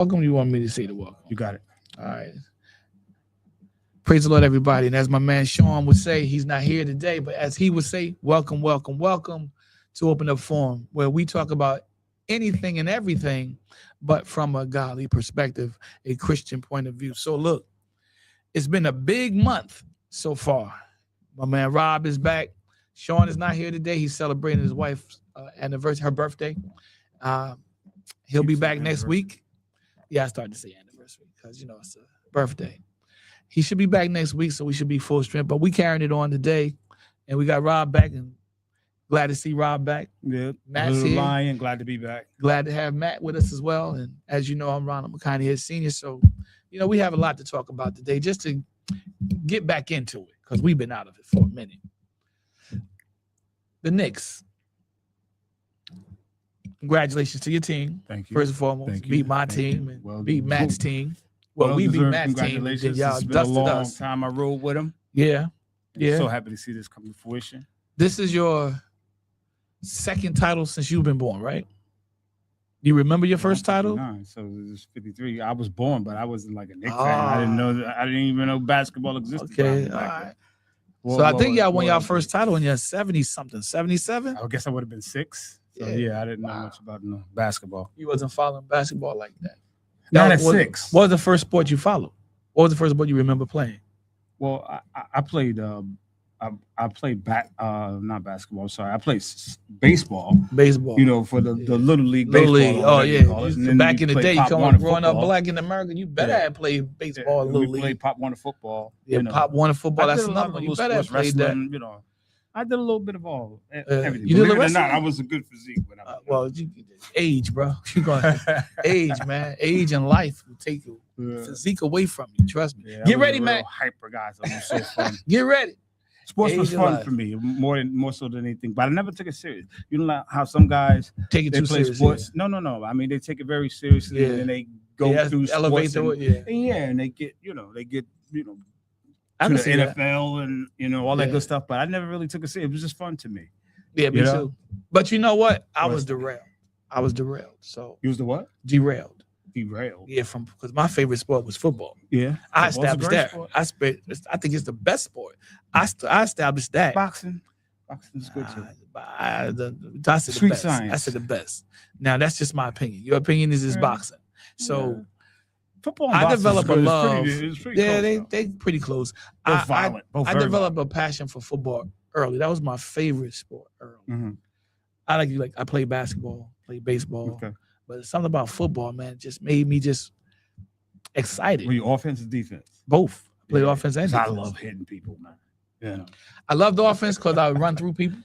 Welcome. You want me to say the welcome? You got it. All right. Praise the Lord, everybody. And as my man Sean would say, he's not here today, but as he would say, welcome, welcome, welcome to Open Up Forum, where we talk about anything and everything, but from a godly perspective, a Christian point of view. So look, it's been a big month so far. My man Rob is back. Sean is not here today. He's celebrating his wife's anniversary, her birthday. He'll be back next week. Yeah, I started to say anniversary because, it's a birthday. He should be back next week, so we should be full strength. But we carrying it on today, and we got Rob back, and glad to see Rob back. Yeah, Matt's here. Lion, glad to be back. Glad to have Matt with us as well. And as you know, I'm Ronald McConaughey here, senior. So, we have a lot to talk about today, just to get back into it, because we've been out of it for a minute. The Knicks. Congratulations to your team. Thank you. First and foremost, beat my team and beat Matt's team. Well, we beat Matt's team. Then y'all it's been dusted a long us. time I rode with him. Yeah. So happy to see this come to fruition. This is your second title since you've been born, right? You remember your first title? So it was 53. I was born, but I wasn't like a Knicks fan. I didn't even know basketball existed. Okay, all right. So I think y'all won y'all first title in your 70-something, 77? I guess I would have been 6. So I didn't know much about basketball. You wasn't following basketball like that? Not at 6. What was the first sport you followed? What was the first sport you remember playing? Well, I played I played not basketball. Sorry, I played baseball. Baseball. For the little league. Little baseball, league. Oh yeah. Back in the day, growing up black in America, you better have played baseball. Yeah, little we league. played Pop Warner football. Yeah, Pop Warner football. That's another one. You better have played that. I did a little bit of all. Everything. You did the rest? I was a good physique when I was age, bro. You going age, man. Age and life will take your physique away from you. Trust me. Yeah, Get ready, man. Hyper guy. So it was so fun. Get ready. Sports was fun for me, more so than anything. But I never took it serious. You know like how some guys take it too play serious. Sports. Yeah. No. I mean, they take it very seriously, and then they go through elevate sports and they get to the NFL and all that good stuff. But I never really took it serious. It was just fun to me. Yeah, me too. But you know what? I was derailed. So you was the what? Derailed. Yeah, because my favorite sport was football. Yeah, I established that. I think it's the best sport. I established that. Boxing is good too. I said Sweet the best. science. I said the best. Now that's just my opinion. Your opinion is boxing. So football. I developed a love. It's pretty close, they pretty close. Both violent. I developed a passion for football early. That was my favorite sport early. Mm-hmm. I played basketball, played baseball. Okay. But something about football, man, just made me just excited. Were you offense or defense? Both. I played offense and defense. I love hitting people, man. Yeah. I loved offense because I would run through people.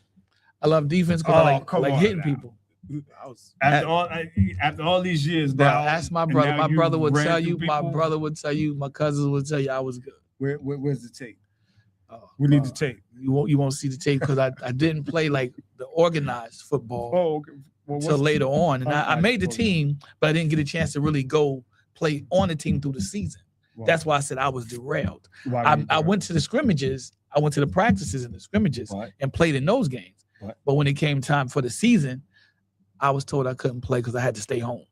I love defense because I like hitting people. After all these years, now ask my brother. My brother would tell you. My brother would tell you. My cousins would tell you I was good. Where's the tape? We need the tape. You won't see the tape because I didn't play like the organized football. Oh, okay. Until later on, and I made the team, but I didn't get a chance to really go play on the team through the season. Wow. That's why I said I was derailed. I went to the scrimmages, I went to the practices and the scrimmages and played in those games. But when it came time for the season, I was told I couldn't play because I had to stay home.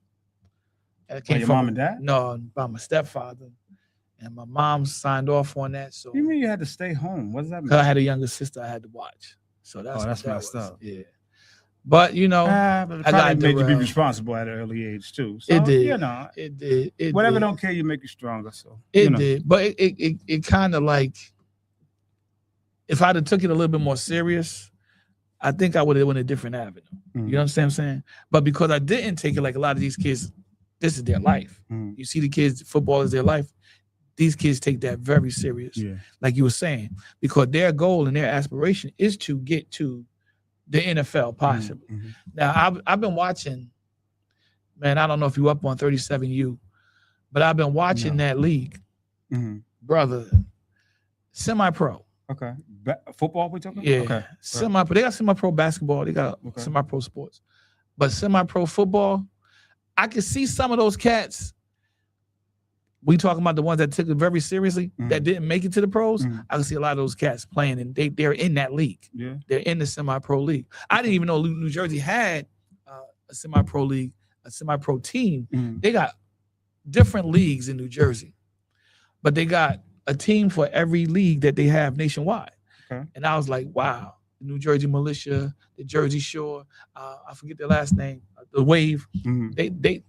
And it came from your mom and dad? No, by my stepfather. And my mom signed off on that. So you mean you had to stay home? What does that mean? Because I had a younger sister I had to watch. So that's messed up. Yeah. But but I made you be responsible at an early age too. So, it did. It did. Whatever don't kill you make you stronger. So it did. But it kind of like, if I'd have took it a little bit more serious, I think I would have went a different avenue. Mm-hmm. You know what I'm saying? But because I didn't take it like a lot of these kids, this is their life. Mm-hmm. You see the kids, football is their life. These kids take that very serious, like you were saying, because their goal and their aspiration is to get to the NFL, possibly. Mm-hmm. Now, I've been watching, man, I don't know if you up on 37U, but I've been watching that league, brother, semi-pro. Okay. Football we talking about? Yeah. Okay. Semi-pro. They got semi-pro basketball. They got semi-pro sports. But semi-pro football, I can see some of those cats. We talking about the ones that took it very seriously, that didn't make it to the pros. I can see a lot of those cats playing, and they're in that league. Yeah, they're in the semi-pro league. I didn't even know New Jersey had a semi-pro league, a semi-pro team. They got different leagues in New Jersey, but they got a team for every league that they have nationwide. Okay. And I was like, wow, the New Jersey Militia, the Jersey Shore, I forget their last name, the Wave. Mhm. They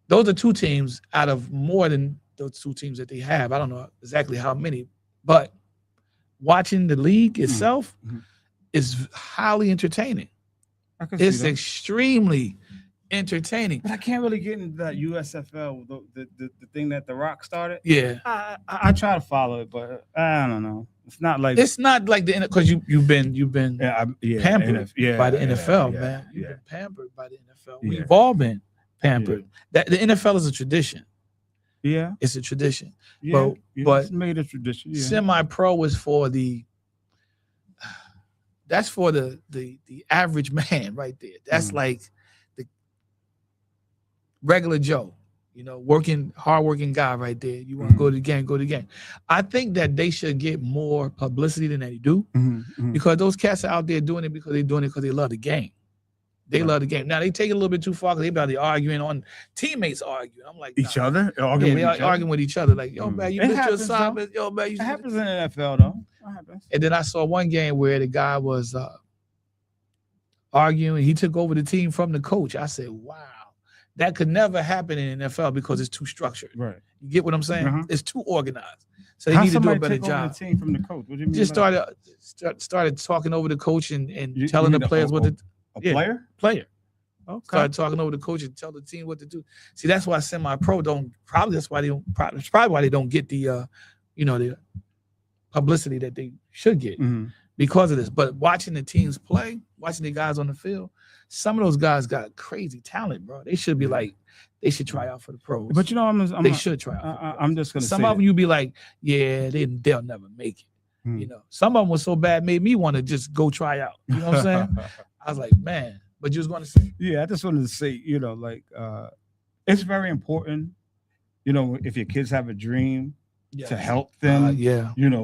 those are two teams out of more than those two teams that they have. I don't know exactly how many, but watching the league itself Mhm. is highly entertaining. I can see It's that. extremely entertaining. But I can't really get into that USFL, the thing that The Rock started. Yeah. I try to follow it, but I don't know. It's not like It's not like the because you've been pampered by the NFL, man. You've been pampered by the NFL. Yeah. We've all been pampered. That the NFL is a tradition. Yeah, It's a tradition. yeah, but it's made a tradition. Yeah. Semi-pro is for that's for the average man right there. That's like the regular Joe, hardworking guy right there. You want to go to the game, go to the game. I think that they should get more publicity than they do because those cats are out there doing it because they love the game. They love the game. Now they take it a little bit too far because they about to arguing on teammates arguing. I'm like each nah. other, Arguing with each other. Like, yo, man, you missed your assignment. Yo, man, it happens in the NFL though. It happens. And then I saw one game where the guy was arguing. He took over the team from the coach. I said, wow, that could never happen in the NFL because it's too structured. Right. You get what I'm saying? Uh-huh. It's too organized. So they need to do a better job. The team from the coach. What do you mean? Just started talking over the coach and telling the players what to do. Player. Okay. Started talking over the coach and tell the team what to do. See, that's why semi-pro that's why they don't get the the publicity that they should get because of this. But watching the teams play, watching the guys on the field, some of those guys got crazy talent, bro. They should be like, they should try out for the pros. But they should try out. I'm just gonna some say of them you be like, yeah, they'll never make it. Some of them was so bad made me want to just go try out. You know what I'm saying? I was like, man, but you was going to say. Yeah, I just wanted to say, it's very important, if your kids have a dream to help them,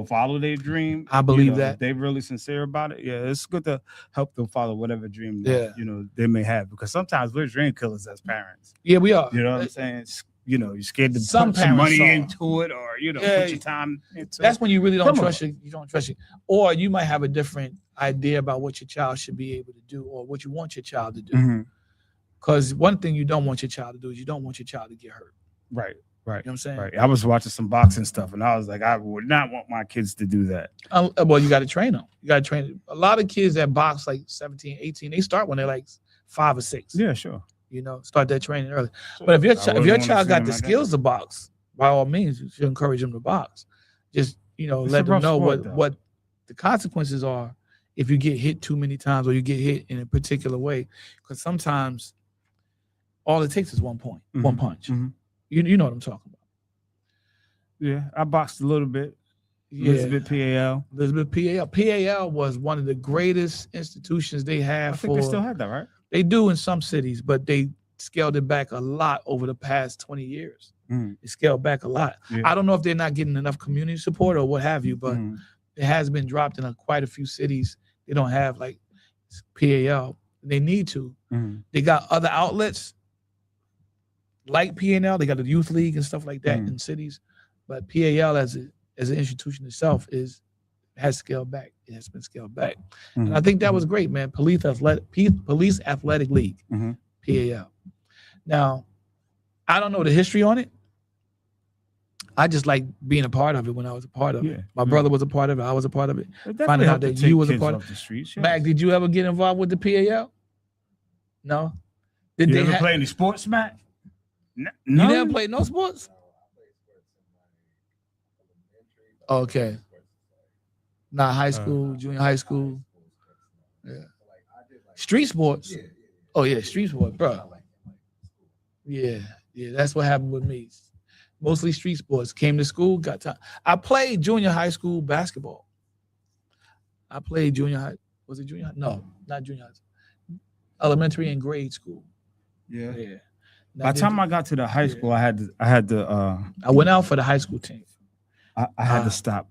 follow their dream. I believe that. If they're really sincere about it. Yeah, it's good to help them follow whatever dream that, they may have, because sometimes we're dream killers as parents. Yeah, we are. You know what I'm saying? You're scared to some put some money into it, or put your time into it. That's when you really don't trust it. You don't trust it, or you might have a different idea about what your child should be able to do, or what you want your child to do. Because one thing you don't want your child to do is you don't want your child to get hurt. Right. You know what I'm saying? Right. I was watching some boxing stuff, and I was like, I would not want my kids to do that. Well, you got to train them. You got to train them. A lot of kids that box like 17, 18, they start when they're like 5 or 6. Yeah, sure. Start that training early. But if your child got the skills to box, by all means, you should encourage them to box. Just let them know what the consequences are if you get hit too many times or you get hit in a particular way. Because sometimes all it takes is 1 point, one punch. You know what I'm talking about. Yeah, I boxed a little bit. Elizabeth PAL. PAL was one of the greatest institutions they have. I think they still have that, right? They do in some cities, but they scaled it back a lot over the past 20 years. They scaled back a lot. Yeah. I don't know if they're not getting enough community support or what have you, but it has been dropped in quite a few cities. They don't have like PAL. They need to. They got other outlets like PNL. They got the youth league and stuff like that in cities, but PAL as an institution itself has scaled back. It has been scaled back, and I think that was great, man. Police Athletic League, PAL. Now, I don't know the history on it. I just like being a part of it when I was a part of it. My brother was a part of it. I was a part of it. Finding out that you was a part of it. Streets, Mac, did you ever get involved with the PAL? No. Did you ever play any sports, Mac? No. You never played no sports? Okay. Not high school, junior high school. Yeah. Street sports. Oh yeah, street sports, bro. Yeah, that's what happened with me. Mostly street sports. Came to school, got time. I played junior high school basketball. I played junior high. Was it junior high? No, not junior high. Elementary and grade school. Yeah. By the time I got to the high school, I had to. I went out for the high school team. I had to stop.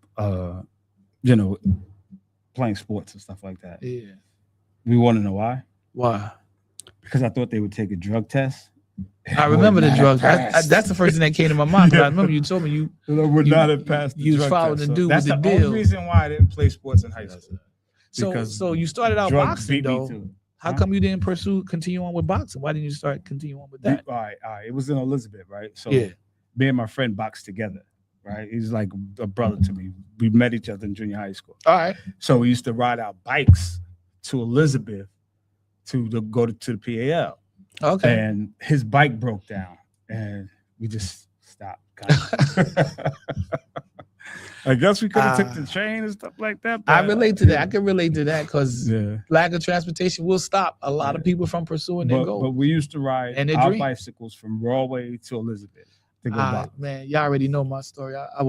Playing sports and stuff like that. Yeah. We want to know why? Why? Because I thought they would take a drug test I remember the drugs. That's the first thing that came to my mind. I remember you told me you would not have passed. You was following the dude with the deal. That's the only reason why I didn't play sports in high school. So you started out boxing though. How come you didn't continue on with boxing? Why didn't you continue on with that? All right. It was in Elizabeth, right? So me and my friend boxed together, right? He's like a brother to me. We met each other in junior high school. All right. So we used to ride our bikes to Elizabeth to go to the PAL. Okay. And his bike broke down, and we just stopped. I guess we could have took the train and stuff like that. I relate to that. I can relate to that because lack of transportation will stop a lot of people from pursuing their goals. But we used to ride our bicycles from Broadway to Elizabeth to go back. Man, y'all already know my story. I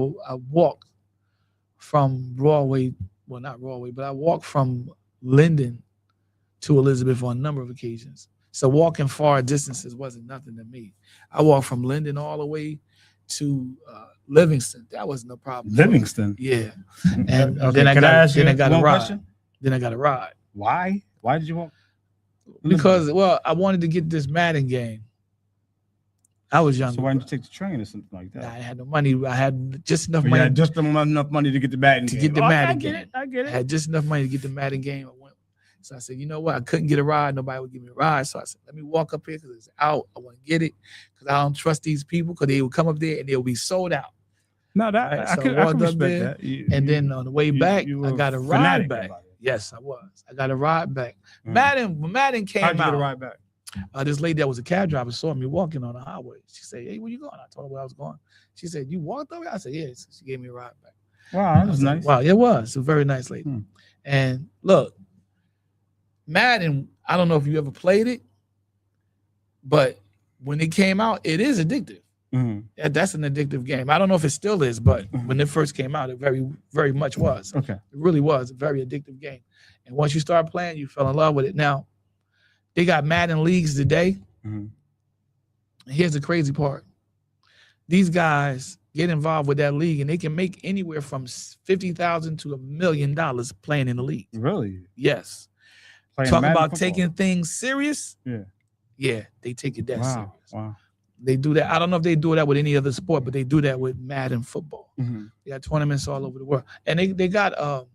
walked from Broadway, well, not Broadway, but I walked from Linden to Elizabeth on a number of occasions. So walking far distances wasn't nothing to me. I walked from Linden all the way to Livingston. That wasn't no problem. Livingston? Yeah. And then I got a ride. Question? Then I got a ride. Why? Why did you walk? Because, well, I wanted to get this Madden game. I was young. So why didn't you take the train or something like that? I had no money. I had just enough money. You had just enough money to get the Madden game. I get it. I had just enough money to get the Madden game. So I said, you know what? I couldn't get a ride. Nobody would give me a ride. So I said, let me walk up here because it's out. I want to get it because I don't trust these people because they will come up there and they'll be sold out. No, that right? I can respect that. And then on the way back, I got a ride back. Yes, I was. I got a ride back. When Madden came out. How'd you get a ride back? This lady that was a cab driver saw me walking on the highway. She said, hey, where you going? I told her where I was going. She said, you walked over? I said, yes. She gave me a ride back. Wow, that was nice. Wow, it was. A very nice lady. And look, Madden, I don't know if you ever played it, but when it came out, it is addictive. That's an addictive game. I don't know if it still is, but when it first came out, it very, very much was. Okay. It really was a very addictive game. And once you start playing, you fell in love with it. Now, they got Madden leagues today. Here's the crazy part. These guys get involved with that league, and they can make anywhere from $50,000 to $1 million playing in the league. Really? Yes. Talk about taking things serious. Yeah, they take it that serious. Wow. They do that. I don't know if they do that with any other sport, but they do that with Madden football. They got tournaments all over the world. And they got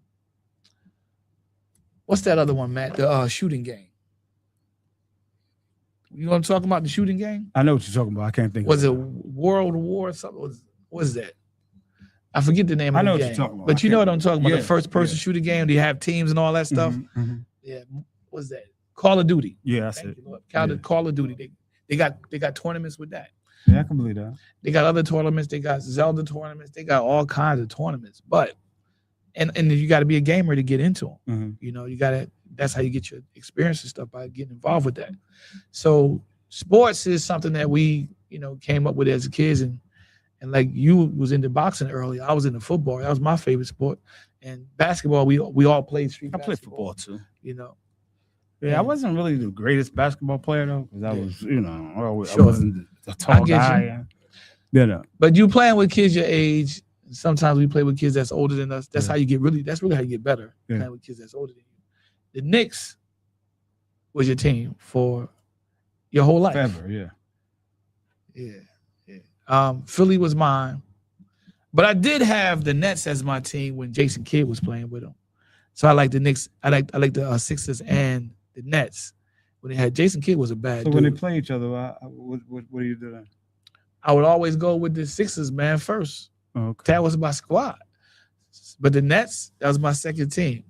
what's that other one, Matt? The shooting game. You know what I'm talking about? The shooting game? I know what you're talking about. I can't think was it World War something? What is that? I forget the name of the game. I know what you're talking about. But you know what I'm talking about. The first person shooting game, they have teams and all that stuff. Yeah. What's that? Call of Duty. Yeah, that's it. Call of Duty. They got tournaments with that. Yeah, I can believe that. They got other tournaments. They got Zelda tournaments. They got all kinds of tournaments. But and you got to be a gamer to get into them. You know, that's how you get your experience and stuff, by getting involved with that. So sports is something that we, came up with as kids, and like you was into boxing early. I was into football. That was my favorite sport. And basketball, we all played street basketball. I played football too. Yeah, I wasn't really the greatest basketball player though, because I was, I wasn't a tall guy. But you playing with kids your age. Sometimes we play with kids that's older than us. That's how you get that's really how you get better. Playing with kids that's older than you. The Knicks was your team for your whole life. Forever, yeah. Philly was mine. But I did have the Nets as my team when Jason Kidd was playing with them. So I like the Knicks. I like the Sixers and the Nets. When they had Jason Kidd was a bad dude. So when they play each other, what do you do then? I would always go with the Sixers, man, first. Okay. That was my squad. But the Nets, that was my second team.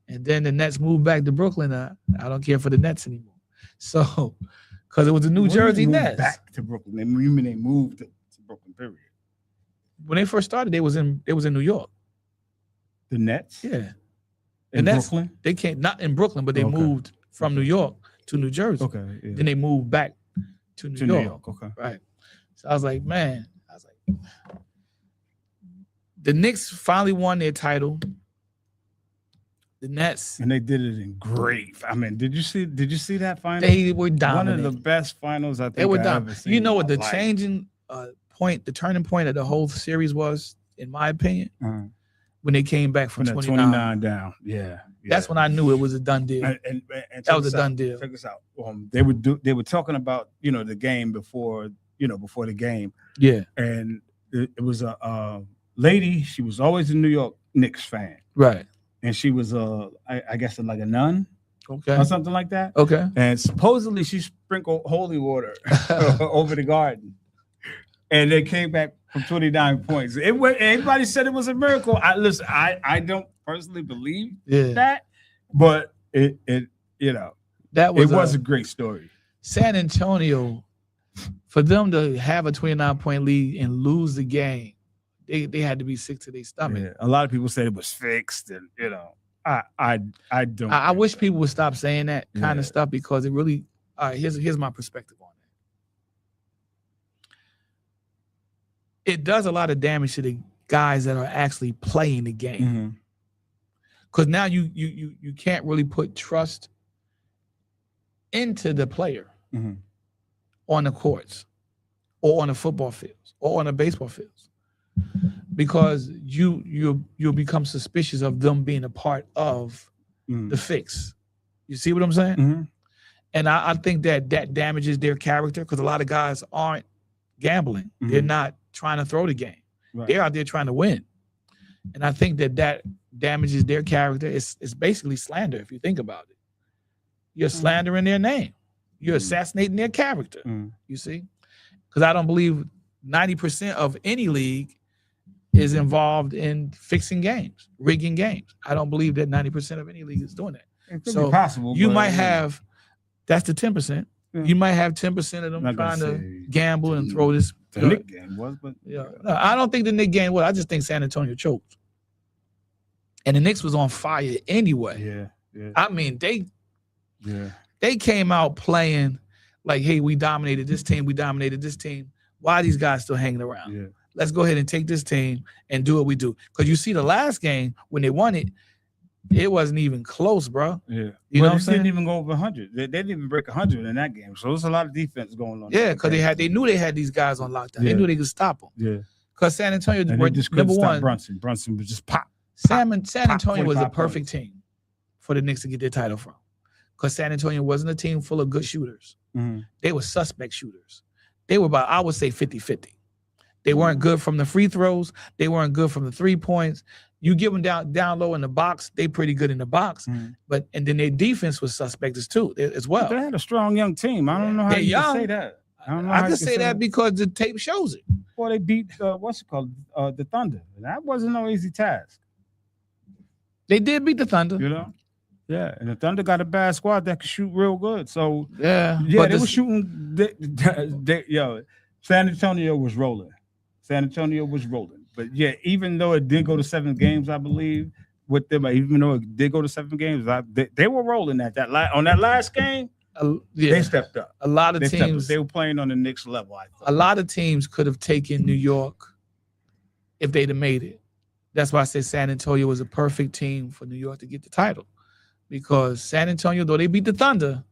And then the Nets moved back to Brooklyn. I don't care for the Nets anymore. So, because it was the New Jersey Nets. Back to Brooklyn. They moved to Brooklyn, period. When they first started, they was in New York. The Nets? Yeah. In Brooklyn? They came, not in Brooklyn, but they moved from New York to New Jersey. Okay. Yeah. Then they moved back to New York. Okay. Right. So I was like, the Knicks finally won their title. The Nets, and they did it in great. I mean, did you see that final? They were dominant. One of the best finals I think they were dominant. You know what the changing point, the turning point of the whole series was, in my opinion, when they came back from 29 down. Yeah. That's when I knew it was a done deal. And that was a done deal. Check this out. They were talking about, the game before the game. Yeah. And it was a lady. She was always a New York Knicks fan. Right. And she was I guess like a nun. Okay. Or something like that. Okay. And supposedly she sprinkled holy water over the garden. And they came back from 29 points. Everybody said it was a miracle. I don't personally believe that, but it was a great story. San Antonio, for them to have a 29-point lead and lose the game, they had to be sick to their stomach. Yeah. A lot of people said it was fixed, and I don't. I wish people would stop saying that kind of stuff, because it really. All right, here's my perspective on it. It does a lot of damage to the guys that are actually playing the game, because now you can't really put trust into the player on the courts or on the football fields or on the baseball fields, because you'll become suspicious of them being a part of the fix. You see what I'm saying? And I think that damages their character, because a lot of guys aren't gambling. They're not trying to throw the game. Right. They're out there trying to win. And I think that damages their character. It's basically slander, if you think about it. You're slandering their name. You're assassinating their character. You see? Because I don't believe 90% of any league is involved in fixing games, rigging games. I don't believe that 90% of any league is doing that. It could be possible. You might have, that's the 10%. You might have 10% of them trying to gamble and throw this. The Knicks game was, but no, I don't think the Knicks game was. I just think San Antonio choked. And the Knicks was on fire anyway. Yeah. I mean, they came out playing like, hey, we dominated this team. Why are these guys still hanging around? Yeah. Let's go ahead and take this team and do what we do. Because you see the last game, when they won it, it wasn't even close, bro. Yeah. You know what I'm saying? They didn't even go over 100. They didn't even break 100 in that game. So there's a lot of defense going on. Yeah, because they knew they had these guys on lockdown. They knew they could stop them. Yeah. Because San Antonio were number one. Brunson was just pop. San Antonio was a perfect team for the Knicks to get their title from. Because San Antonio wasn't a team full of good shooters. They were suspect shooters. They were about, I would say, 50-50. They weren't good from the free throws. They weren't good from the 3 points. You give them down low in the box, they pretty good in the box. And then their defense was suspect too as well. But they had a strong young team. I don't know how you can say that. I can say that because the tape shows it. Well, they beat the Thunder. That wasn't no easy task. They did beat the Thunder. Yeah, and the Thunder got a bad squad that could shoot real good. So yeah, they were shooting. San Antonio was rolling. But yeah, even though it did go to 7 games, I believe with them, even though it did go to 7 games, they were rolling on that last game. They stepped up. A lot of teams, they were playing on the Knicks level. I thought. A lot of teams could have taken New York if they'd have made it. That's why I said San Antonio was a perfect team for New York to get the title, because San Antonio, though they beat the Thunder,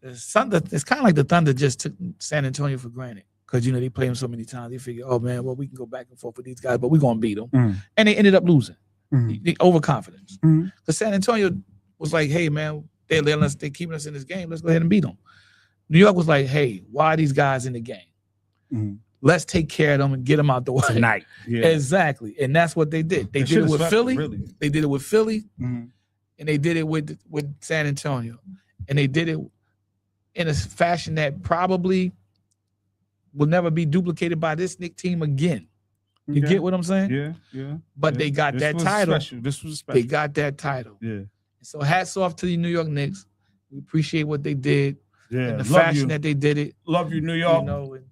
it's kind of like the Thunder just took San Antonio for granted. Because, they play them so many times. They figure, oh, man, well, we can go back and forth with these guys, but we're going to beat them. And they ended up losing. The overconfidence. Because San Antonio was like, hey, man, they're keeping us in this game. Let's go ahead and beat them. New York was like, hey, why are these guys in the game? Let's take care of them and get them out the way. Tonight. Yeah. Exactly. And that's what they did. They did it with Philly. Really. They did it with Philly. And they did it with San Antonio. And they did it in a fashion that probably will never be duplicated by this Knicks team again. You get what I'm saying? Yeah. But they got that title. This was special. They got that title. Yeah. So hats off to the New York Knicks. We appreciate what they did. Yeah. And the fashion that they did it. Love you, New York. And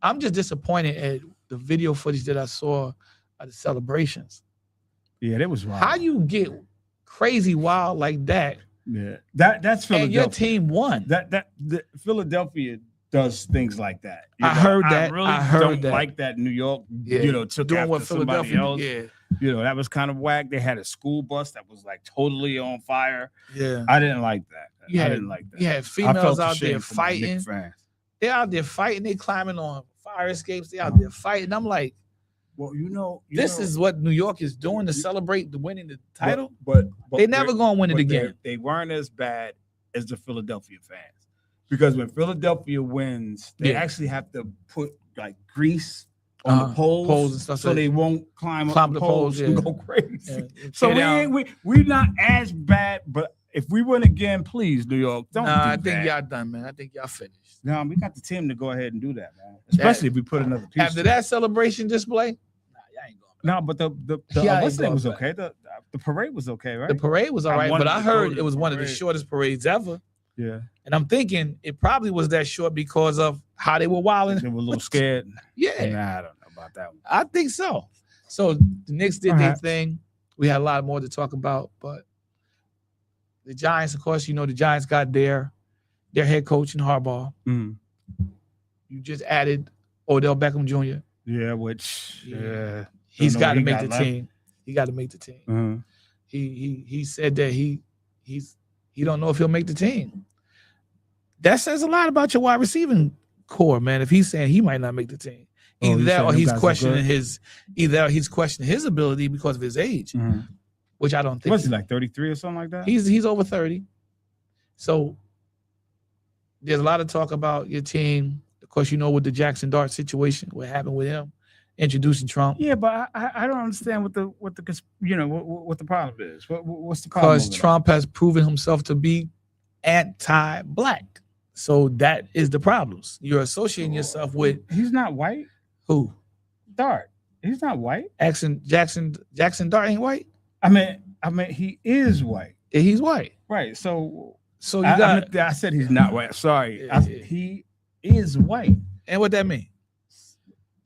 I'm just disappointed at the video footage that I saw of the celebrations. Yeah, that was wild. How you get crazy wild like that? Yeah. That's Philadelphia. And your team won. The Philadelphia does things like that. I heard that. I really don't like that New York, took doing after what somebody else. Yeah. That was kind of whack. They had a school bus that was like totally on fire. Yeah. I didn't like that. I didn't like that. Yeah, females out there fighting. They're out there fighting. They climbing on fire escapes. They're out there fighting. I'm like, Well, This is what New York is doing to celebrate the winning the title. but They never gonna win it but again. They weren't as bad as the Philadelphia fans, because when Philadelphia wins, they Yeah. actually have to put like grease on the poles and stuff so like they won't climb up Climb the the poles poles, and yeah. go crazy. Yeah, So tear down. we're not as bad, but if we win again, please, New York, don't Nah, do I think that. y'all done, man. I think y'all finished. No, we got the team to go ahead and do that, man. Especially if we put another piece. After that celebration display, nah, y'all ain't going. No, but the Yeah, what's ain't the name going was back. okay. The parade was okay, right? The parade was all I right, wanted but I to go heard to it was the one of the parade. shortest parades ever. Yeah, And I'm thinking it probably was that short because of how they were wilding. they were a little scared. Yeah, Nah, I don't know about that one. I think so. So the Knicks did their Perhaps. thing. We had a lot more to talk about, but the Giants, of course, the Giants got their head coach in Harbaugh. Mm. You just added Odell Beckham Jr. Yeah, which Yeah. He's know got what to he make got the left. team. He got to make the team. Mhm. He said that he don't know if he'll make the team. That says a lot about your wide receiving core, man. If he's saying he might not make the team, Oh, either you that saying or them he's guys are questioning good? he's questioning his ability because of his age, Mhm. which I don't think. What's he like 33 or something like that? He's over 30. So there's a lot of talk about your team. Of course, with the Jackson Dart situation, what happened with him, introducing Trump. Yeah, but I don't understand what the what the problem is. What's the problem? Because over Trump has proven himself to be anti-black. So that is the problems. You're associating there? yourself with He's not white. who? Dart. He's not white. Jackson Dart ain't white. I mean, he is white. Yeah, he's white. Right. So So you got I said he's not white. Sorry. Yeah. He is white. and what that mean?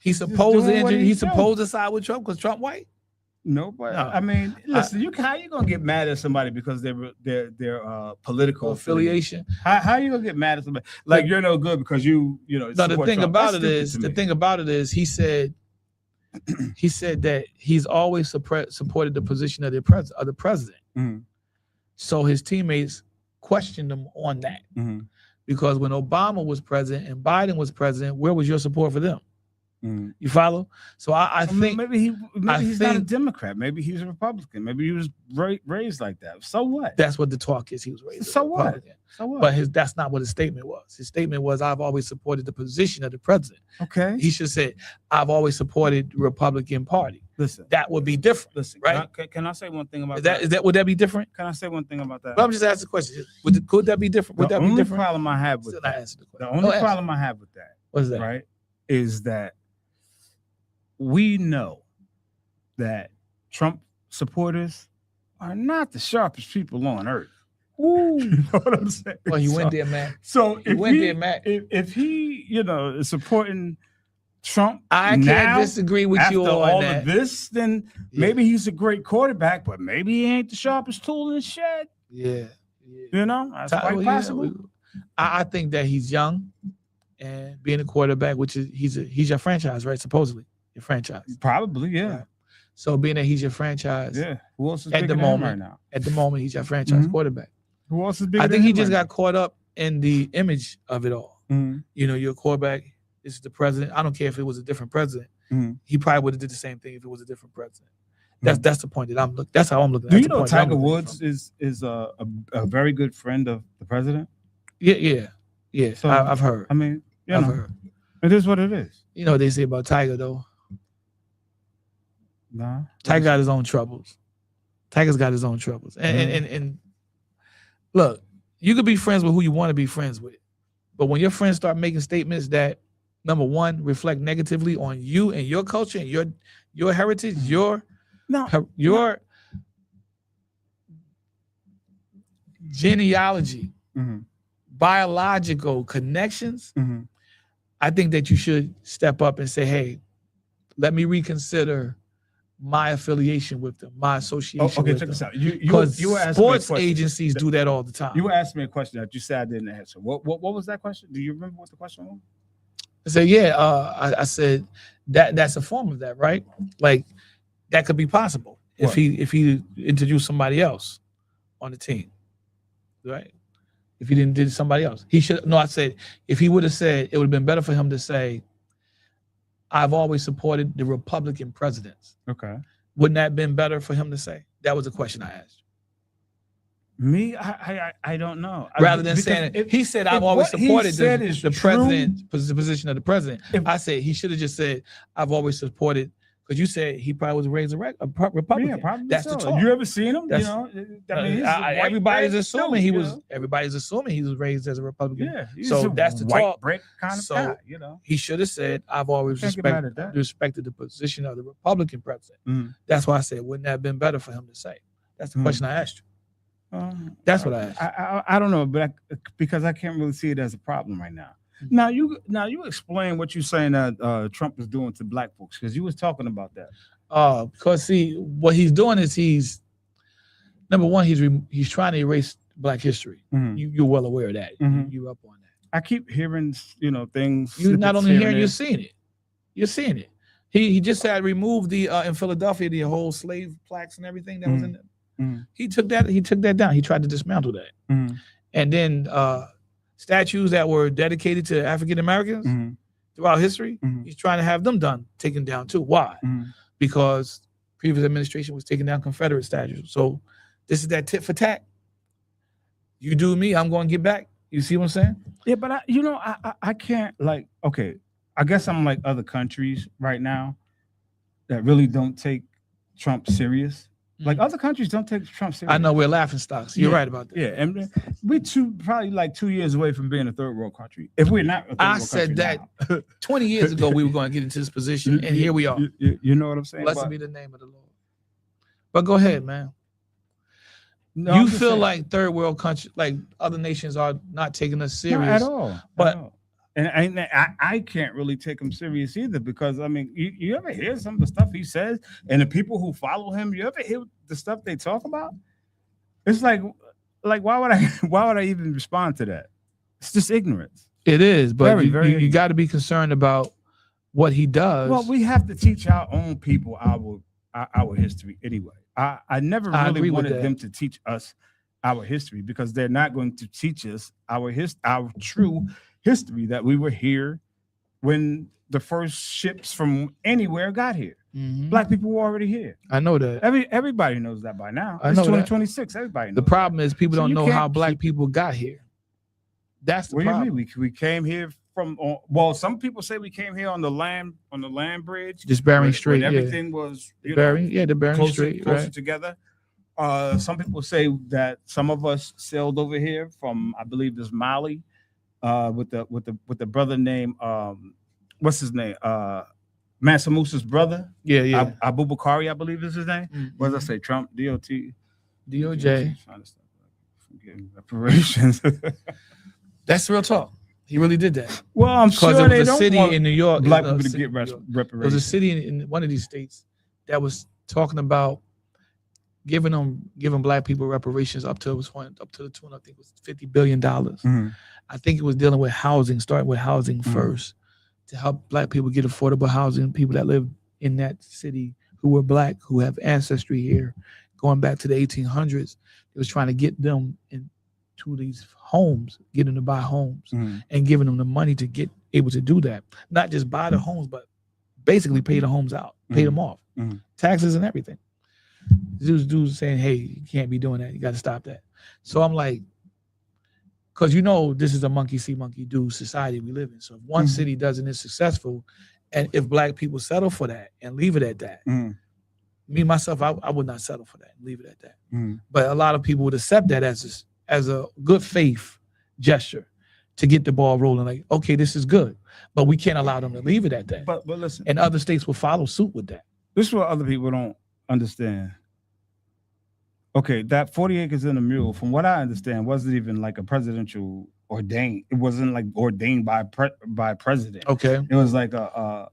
He's Just supposed to doing what he's he's doing. supposed to side with Trump because Trump white. No, but No. I mean, listen. How you gonna get mad at somebody because they're political affiliation? Affiliation. How you gonna get mad at somebody like you're no good because you know? No, the support thing Trump? about That's it stupid to is me. he said that he's always supported the position of the president. Mhm. So his teammates questioned him on that Mhm. because when Obama was president and Biden was president, where was your support for them? Mhm. You follow? So I I mean, think maybe he's not a think- Democrat. Maybe he's a Republican. Maybe he was raised like that. So what? that's what the talk is. He was raised as a So what? Republican. So what? But that's not what his statement was. His statement was, I've always supported the position of the president. okay. He should say, I've always supported the Republican Party. Listen. That would be different. Listen. right? Can I say one thing about Would that be different? Can I say one thing about that? But I'm just asking the question. Could that be different? Would the that be only different? problem I have with Still not that, answering the the question. only Answer. problem I have with that, What's that? right, is that we know that Trump supporters are not the sharpest people on earth. Ooh. You know what I'm saying? Well, you So- went there, man. So You went there, Matt. if he, is supporting Trump, I can't now, disagree with after you on all that. of this, then Yeah. maybe he's a great quarterback, but maybe he ain't the sharpest tool in the shed. Yeah. That's Well, quite yeah, possible. I think that he's young and being a quarterback, which is he's your franchise, right? Supposedly your franchise. Probably, yeah, Right. So being that he's your franchise, yeah. Who else is At bigger the than him moment. right now? at the moment he's your franchise Mhm. quarterback. Who else is bigger? I than think he him just right got caught up in the image of it all. now? Mhm. You're a quarterback. This is the president. I don't care if it was a different president. Mhm. He probably would have did the same thing if it was a different president. That's the point that I'm looking. That's how I'm looking. Do That's you the know point that I'm Tiger looking Woods from. is a very good friend of the president? Yeah. So, I've heard. I mean, I've heard. it is what it is. You know what they say about Tiger though. Nah, Tiger got his own troubles. Tiger's got his own troubles. And look, you could be friends with who you want to be friends with. But when your friends start making statements that, number one, reflect negatively on you and your culture and your heritage, your genealogy, Mhm. biological connections, Mhm. I think that you should step up and say, hey, let me reconsider my affiliation with them, my association Okay, with check them. this out. You Because were asking me a sports question. agencies do that all the time. You were asking me a question that you said I didn't answer. What was that question? Do you remember what the question was? I said, yeah, I said that's a form of that, right? Like that could be possible if What? he introduced somebody else on the team, right? If he didn't do somebody else, he should. No, I said if he would have said, it would have been better for him to say, I've always supported the Republican presidents. Okay. Wouldn't that have been better for him to say? That was a question I asked. Me, I don't know. Rather than Because saying if- he said if I've always what he supported said is the true- president, the position of the president. If- I said he should have just said I've always supported, because you said he probably was raised a Republican. Yeah, probably That's so. the talk. You ever seen him? That's- I mean, he's a white everybody's bread assuming dude, he you was. know? Everybody's assuming he was raised as a Republican. Yeah, he's So a that's the white talk. bread kind of So- guy, you know. He should have said I've always Can't get mad at that. respected the position of the Republican president. Mm. That's why I said wouldn't that have been better for him to say? That's the Mm. question I asked you. That's what I asked. I don't know, but because I can't really see it as a problem right now. Now you explain what you're saying that Trump is doing to black folks, because you was talking about that. Because see, what he's doing is he's number one, he's trying to erase Black history. Mhm. You're well aware of that. Mhm. You're up on that. I keep hearing things. You're not snippets only here hearing, and you're there. seeing it. You're seeing it. He just had removed the in Philadelphia the whole slave plaques and everything that was in there. Mhm. He took that down. He tried to dismantle that. Mhm. And then statues that were dedicated to African Americans Mhm. throughout history, Mhm. he's trying to have them taken down too. Why? Mhm. Because previous administration was taking down Confederate statues. So this is that tit for tat. You do me, I'm going to get back. You see what I'm saying? Yeah, but I can't, like, okay, I guess I'm like other countries right now that really don't take Trump serious. Like other countries don't take Trump serious. I know we're laughing stocks. You're Yeah. right about that. Yeah, and we're probably like 2 years away from being a third world country. If we're not, a third I world said country that now. 20 years ago we were going to get into this position, and here we are. You know what I'm saying? Blessed But- be the name of the Lord. But go ahead, man. No, You I'm just feel saying- like third world country, like other nations are not taking us Not serious. at all. But- at all. And I can't really take him serious either, because I mean, you ever hear some of the stuff he says, and the people who follow him, you ever hear the stuff they talk about? It's like why would I even respond to that? It's just ignorance. It is, but Very, very- you got to be concerned about what he does. Well, we have to teach our own people our history anyway. I never I agree really with wanted that. them to teach us our history, because they're not going to teach us our true history, that we were here when the first ships from anywhere got here. Mhm. Black people were already here. I know that. Everybody knows that by now. I It's know that. 2026. Everybody knows. The problem is people So don't you know how can't black keep- people got here. That's the What do you problem. mean? We came here from? Well, some people say we came here on the land bridge. Just Bering when Strait, yeah. everything was The Bering closer, Strait, closer right? together. Some people say that some of us sailed over here from, I believe, this Mali, with the brother named what's his name? Mansa Musa's brother, Yeah, yeah. Abu Bakari, I believe is his name. Mhm. What does I say? Trump, DOT, DOJ. Trying to stop from getting reparations. That's real talk. He really did that. Well, I'm Because sure it they was a don't city want in New York. black it was people a to city get in New York. There was a reparations. city in one of these states that was talking about giving black people reparations up to the tune, I think it was $50 billion. Mhm. I think it was dealing with housing, starting with housing Mhm. first, to help black people get affordable housing, people that live in that city who were black, who have ancestry here, going back to the 1800s. It was trying to get them into these homes, get them to buy homes, Mhm. and giving them the money to get able to do that. Not just buy the homes, but basically pay the homes out, pay them off, Mhm. taxes and everything. Dudes saying, hey, you can't be doing that. You got to stop that. So I'm like, because this is a monkey see, monkey do society we live in. So if one Mhm. city does it, it's successful. And if black people settle for that and leave it at that, Mhm. me, myself, I would not settle for that and leave it at that. Mhm. But a lot of people would accept that as a good faith gesture to get the ball rolling. Like, okay, this is good, but we can't allow them to leave it at that. But listen, And other states will follow suit with that. this is what other people don't understand. Okay, that 40 acres in a mule, from what I understand, wasn't even like a presidential ordained. It wasn't like ordained by president. Okay, It was like a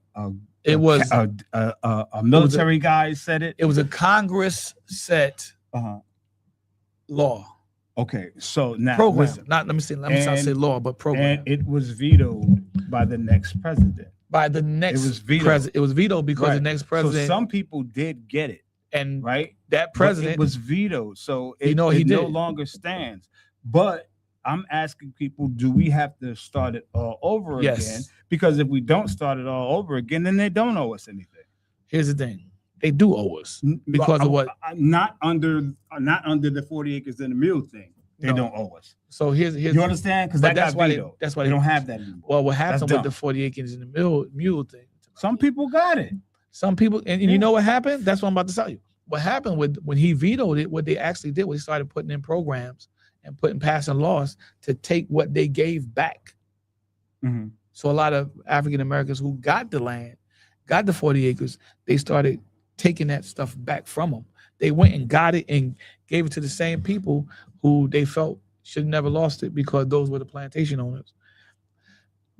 it was military guy said it. it was a Congress set Uh-huh. law Okay, so now program. listen, Let me not say And- law, but program and it was vetoed by the next president. by the next was vetoed. president. It was vetoed because the Right. next So president some people did get it, and right? that But president it was vetoed, so it, You know what he it no did? longer stands. But I'm asking people, do we have to start it all over again? Yes. Because if we don't start it all over again, then they don't owe us anything. Here's the thing: they do owe us because of what? Not under the 40 acres and a mule thing. They No. don't owe us. So here's You understand? Because but that's why they don't have that anymore. Well, what happened That's with dumb. the 40 acres and the mule thing? Some people got it. Some people, and Yeah. you know what happened? That's what I'm about to tell you. What happened with when he vetoed it? What they actually did was they started putting in programs and passing laws to take what they gave back. Mhm. So a lot of African Americans who got the land, got the 40 acres, they started taking that stuff back from them. They went and got it and gave it to the same people who they felt should have never lost it because those were the plantation owners.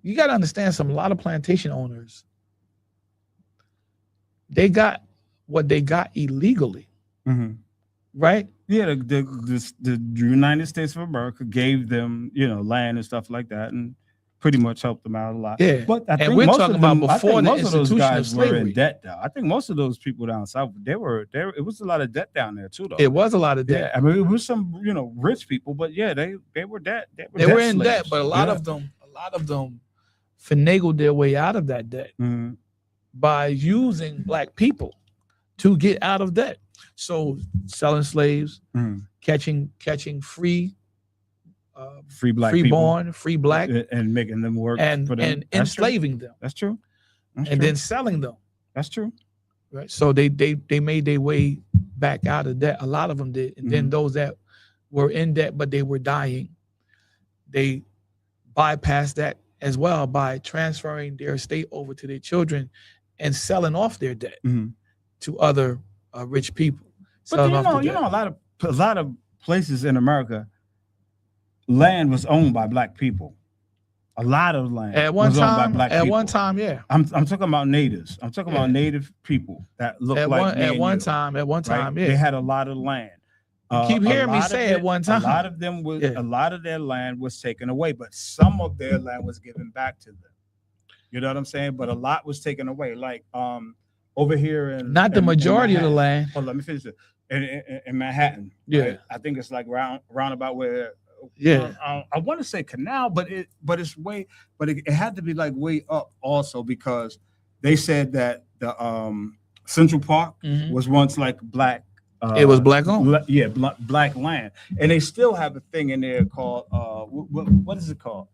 You got to understand a lot of plantation owners, they got what they got illegally, Mhm. right? Yeah, the United States of America gave them, land and stuff like that, and pretty much helped them out a lot. Yeah. But I And think we're most talking of them, about I think before the most of those institution of guys were in slavery. debt. Though I think most of those people down south, they were there. It was a lot of debt down there too, though. It was a lot of Yeah, debt. I mean, it was some rich people, but yeah, they were debt. They were in debt, slaves. but a lot Yeah. of them finagled their way out of that debt Mhm. by using black people to get out of debt. So selling slaves, Mhm. catching free, Free black free people born, free black, and making them work and for them. and That's true. enslaving them, That's true. That's and true. then selling them. That's true. Right. So they made their way back out of debt. A lot of them did, and then those that were in debt but they were dying, they bypassed that as well by transferring their estate over to their children and selling off their debt Mhm. to other rich people. But Selling you off the know, debt. a lot of places in America, land was owned by black people. A lot of land At one was owned by time, black at people. one time, yeah. I'm talking about natives. I'm talking about native people that look At like one me at and one you, time, at one right? time, They yeah. had a lot of land. Keep A hearing me lot of say it- at one time. A lot of them was Yeah. a lot of their land was taken away, but some of their land was given back to them. You know what I'm saying? But a lot was taken away. Like over here in Not the in majority of the Manhattan. land. Hold on, let me finish it. In Manhattan, Yeah. right? I think it's like roundabout where. Yeah. I want to say canal, but it had to be like way up also because they said that the Central Park Mhm. was once like black. It was black owned. Black land, and they still have a thing in there called what is it called?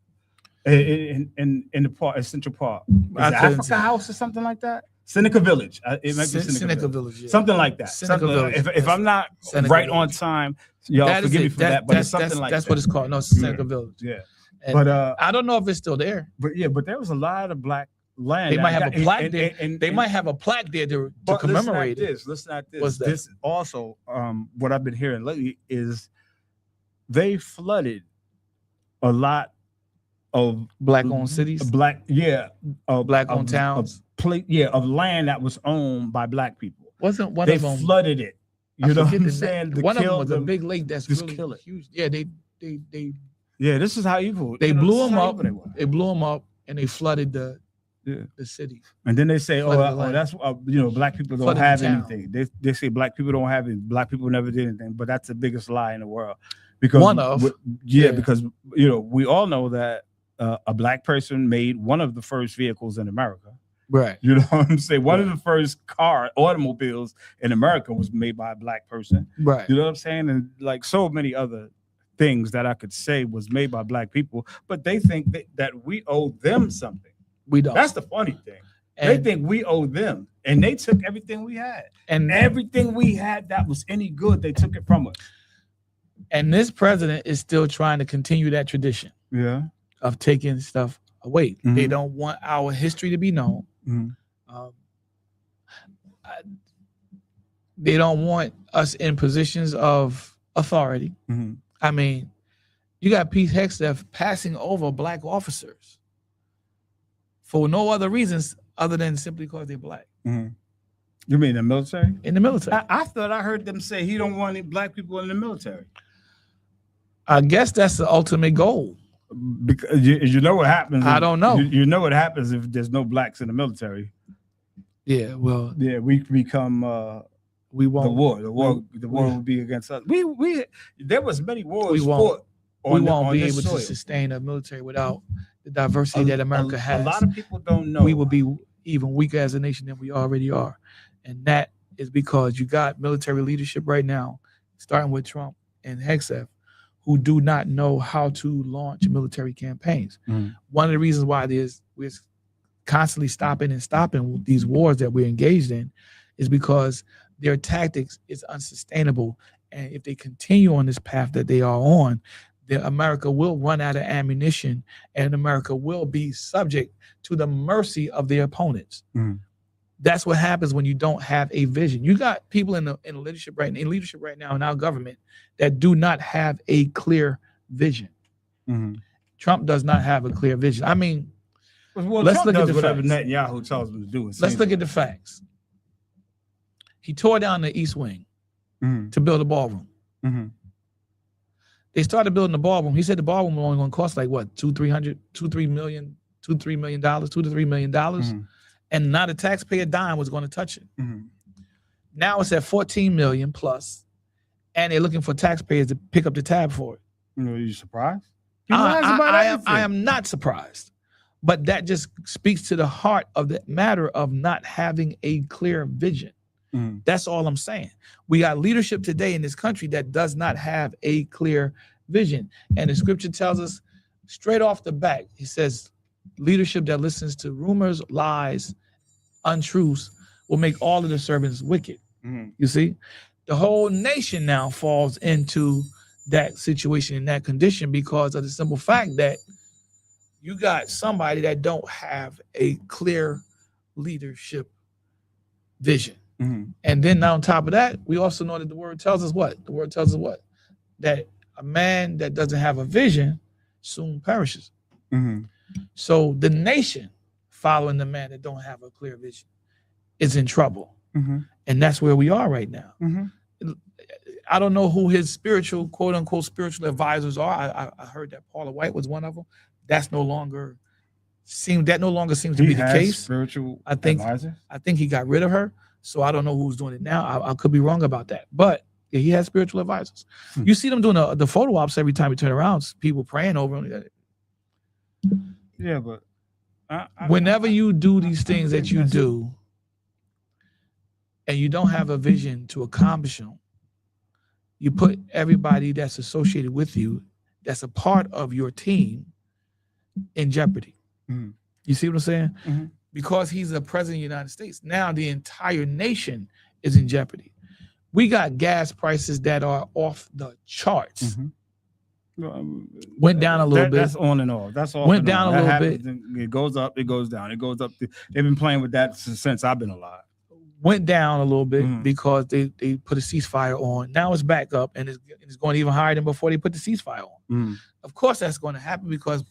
In the park, in Central Park, is it I couldn't Africa say. House or something like that? Seneca Village. It might be Seneca Seneca Village. Village. Yeah. Something like that. Seneca Something- Village. If I'm not Seneca right on Village. time, y'all That is forgive me it. for that, but it's something that's, like that's that. what it's called. No, it's Seneca Village. Yeah, And but I don't know if it's still there. there was a lot of black land. They might have a And- plaque and- there. and- They and- might have a plaque there to but commemorate it. Listen at this. What's that? This also, what I've been hearing lately is they flooded a lot of Black-owned cities, black-owned towns. Of land that was owned by black people. Wasn't one They of them? flooded it. I You know what forget I'm the saying? name. To One of them kill was a them. big lake that's just really kill it. huge. Yeah, they Yeah, this is how evil. They you know, blew this is them how up. evil they were. They blew them up and they flooded the city. And then they say, Flooded the oh, land. that's black people don't Flooded the have town. anything. They say black people don't have it. Black people never did anything, but that's the biggest lie in the world. Because One of. Yeah. because we all know that a black person made one of the first vehicles in America. Right. You know what I'm saying? One of the first automobiles in America was made by a black person. Right. You know what I'm saying? And like so many other things that I could say was made by black people, but they think that we owe them something. We don't. That's the funny thing. And- They think we owe them, and they took everything we had. and Everything we had that was any good, they took it from us. and this president is still trying to continue that tradition Yeah. of taking stuff away. They Mhm. don't want our history to be known. Mhm. They don't want us in positions of authority. Mhm. I mean, you got Pete Hegseth passing over black officers for no other reasons other than simply because they're black Mhm. You mean the military? in the military. I thought I heard them say he don't want any black people in the military. I guess that's the ultimate goal. Because you know what happens. I don't know. You know what happens if there's no blacks in the military. Yeah, well, Yeah, we become we the won't. war. The war will be against us. We there was many wars We won't. fought we won't on be this able soil. to sustain a military without the diversity that America has. A lot of people don't know. We will be even weaker as a nation than we already are. And that is because you got military leadership right now, starting with Trump and Hegseth, who do not know how to launch military campaigns. Mhm. One of the reasons why we're constantly stopping these wars that we're engaged in is because their tactics is unsustainable. And if they continue on this path that they are on, America will run out of ammunition and America will be subject to the mercy of their opponents. Mhm. That's what happens when you don't have a vision. You got people in leadership right now in our government that do not have a clear vision. Mhm. Trump does not have a clear vision. I mean, Well, let's Trump look at does the whatever facts. Netanyahu tells him to do. Let's look at the facts. He tore down the East Wing Mhm. to build a ballroom. Mhm. They started building the ballroom. He said the ballroom was only going to cost like what, $2 to $3 million. Mhm. And not a taxpayer dime was going to touch it. Mhm. Now it's at 14 million plus, and they're looking for taxpayers to pick up the tab for it. Are you surprised? He lies about everything. I am not surprised, but that just speaks to the heart of the matter of not having a clear vision. Mhm. That's all I'm saying. We got leadership today in this country that does not have a clear vision. And the scripture tells us straight off the bat, he says, leadership that listens to rumors, lies, untruths will make all of the servants wicked. Mhm. You see, the whole nation now falls into that situation, in that condition, because of the simple fact that you got somebody that don't have a clear leadership vision. Mhm. And then on top of that, we also know that the word tells us what? The word tells us what? That a man that doesn't have a vision soon perishes. Mhm. So the nation following the man that don't have a clear vision is in trouble. Mhm. And that's where we are right now. Mhm. I don't know who his spiritual, quote unquote, spiritual advisors are. I heard that Paula White was one of them. That no longer seems to be the has case. Spiritual I think advisor? I think he got rid of her. So I don't know who's doing it now. I could be wrong about that. But yeah, he has spiritual advisors. Hmm. You see them doing the photo ops every time you turn around, people praying over him. Yeah, but Whenever you do these things that you that's- do and you don't have a vision to accomplish them, you put everybody that's associated with you, that's a part of your team, in jeopardy. Mhm. You see what I'm saying? Mhm. Because he's the president of the United States, now the entire nation is in jeopardy. We got gas prices that are off the charts. Mhm. Went down a little bit. That's on and off. That's all. Went down a little bit. It goes up. It goes down. It goes up. They've been playing with that since I've been alive. Went down a little bit Mhm. because they put a ceasefire on. Now it's back up and it's going even higher than before they put the ceasefire on. Mhm. Of course, that's going to happen because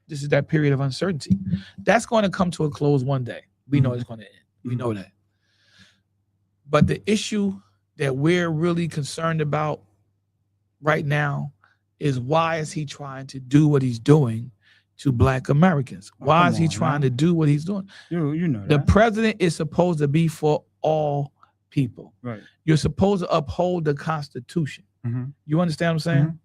this is that period of uncertainty. That's going to come to a close one day. We know it's going to end. We know that. But the issue that we're really concerned about right now is, why is he trying to do what he's doing to Black Americans? Why come is he on, trying man. to do what he's doing? You know The that. president is supposed to be for all people. Right. You're supposed to uphold the Constitution. Mhm. You understand what I'm saying? Mhm.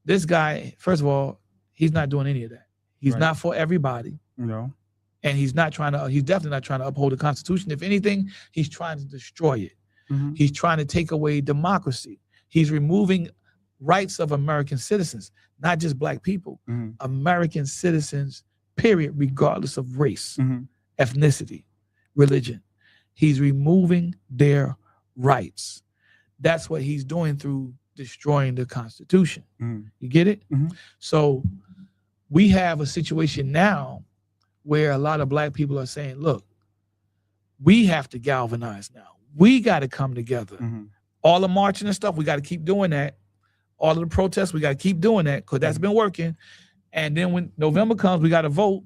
This guy, first of all, he's not doing any of that. He's Right. not for everybody. You know. And he's definitely not trying to uphold the Constitution. If anything, he's trying to destroy it. Mhm. He's trying to take away democracy. He's removing rights of American citizens, not just Black people, Mhm. American citizens, period, regardless of race, Mhm. ethnicity, religion. He's removing their rights. That's what he's doing through destroying the Constitution. Mhm. You get it? Mhm. So we have a situation now where a lot of Black people are saying, look, we have to galvanize now. We got to come together. Mhm. All the marching and stuff, we got to keep doing that. All of the protests, we got to keep doing that because that's been working. And then when November comes, we got to vote.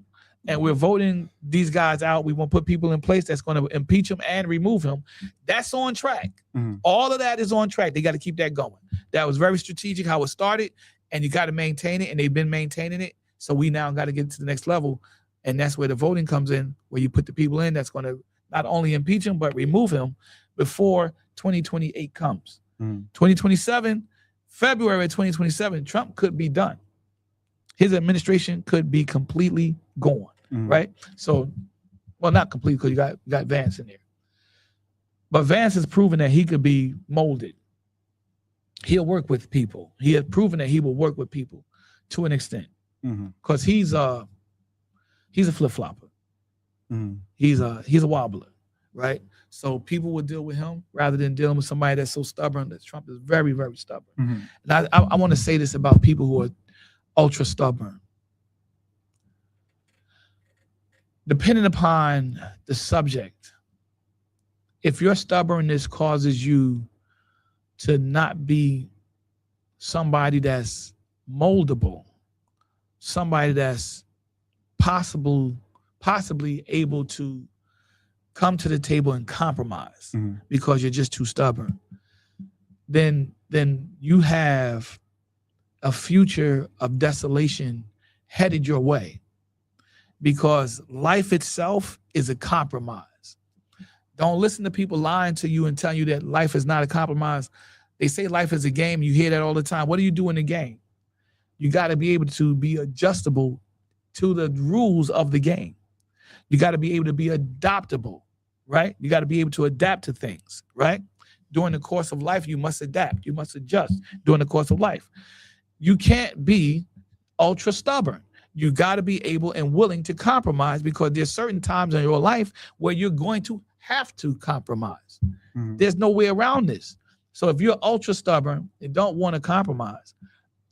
And we're voting these guys out. We want to put people in place that's going to impeach him and remove him. That's on track. Mhm. All of that is on track. They got to keep that going. That was very strategic how it started, and you got to maintain it, and they've been maintaining it. So we now got to get to the next level, and that's where the voting comes in, where you put the people in that's going to not only impeach him, but remove him before 2028 comes. Mhm. 2027, February 2027, Trump could be done. His administration could be completely gone, right? So, well, not completely because you got Vance in there. But Vance has proven that he could be molded. He'll work with people. He has proven that he will work with people to an extent. Because he's a flip-flopper. He's a wobbler, right? So people would deal with him rather than dealing with somebody that's so stubborn. That Trump is very, very stubborn. And I want to say this about people who are ultra stubborn. Depending upon the subject, if your stubbornness causes you to not be somebody that's moldable, somebody that's possibly able to come to the table and compromise because you're just too stubborn, then you have a future of desolation headed your way, because life itself is a compromise. Don't listen to people lying to you and telling you that life is not a compromise. They say life is a game. You hear that all the time. What do you do in the game? You got to be able to be adjustable to the rules of the game. You got to be able to be adaptable, right? You got to be able to adapt to things, right? During the course of life, you must adapt. You must adjust during the course of life. You can't be ultra stubborn. You got to be able and willing to compromise, because there's certain times in your life where you're going to have to compromise. There's no way around this. So if you're ultra stubborn and don't want to compromise,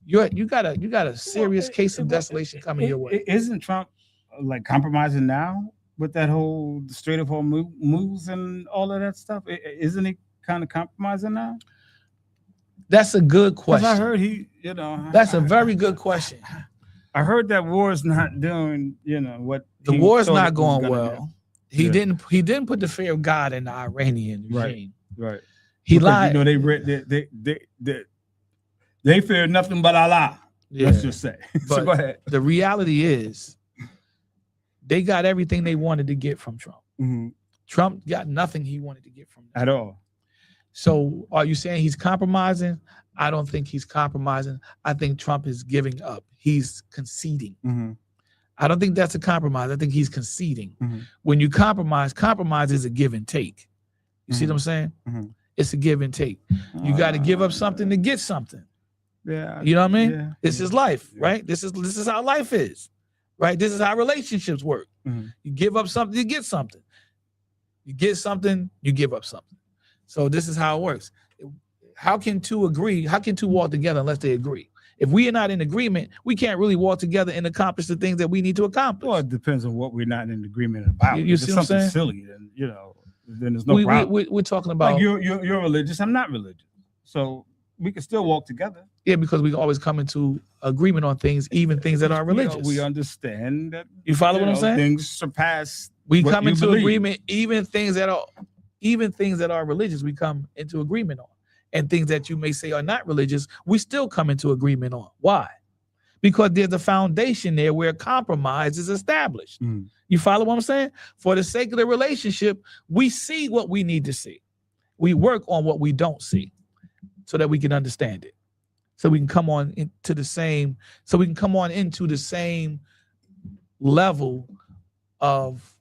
you got a serious case of desolation coming your way. Isn't Trump like compromising now with that whole Strait of Hormuz and all of that stuff? Isn't he kind of compromising now? That's a good question. I heard that's a very good question. I heard that war is not doing, what the war is not going well. He didn't put the fear of God in the Iranian regime. Right. He lied. They fear nothing but Allah. Yeah. Let's just say. But so go ahead. The reality is, they got everything they wanted to get from Trump. Trump got nothing he wanted to get from them. At all. So are you saying he's compromising? I don't think he's compromising. I think Trump is giving up. He's conceding. I don't think that's a compromise. I think he's conceding. When you compromise is a give and take. You see what I'm saying? It's a give and take. You got to give up something to get something. Yeah. You know what I mean? Yeah. This is life, right? This is how life is, right? This is how relationships work. You give up something, you get something. You get something, you give up something. So this is how it works. How can two agree? How can two walk together unless they agree? If we are not in agreement, we can't really walk together and accomplish the things that we need to accomplish. Well, it depends on what we're not in agreement about. You see what I'm saying? Something silly, then then there's no problem. We're talking about, like you're religious. I'm not religious, so we can still walk together. Yeah, because we always come into agreement on things, even things that are religious. We understand that. You follow what I'm saying? Things surpass. We come into agreement, even things that are religious. We come into agreement on. And things that you may say are not religious, we still come into agreement on. Why? Because there's a foundation there where compromise is established. You follow what I'm saying? For the sake of the relationship, we see what we need to see. We work on what we don't see so that we can understand it. So we can come on into the same level of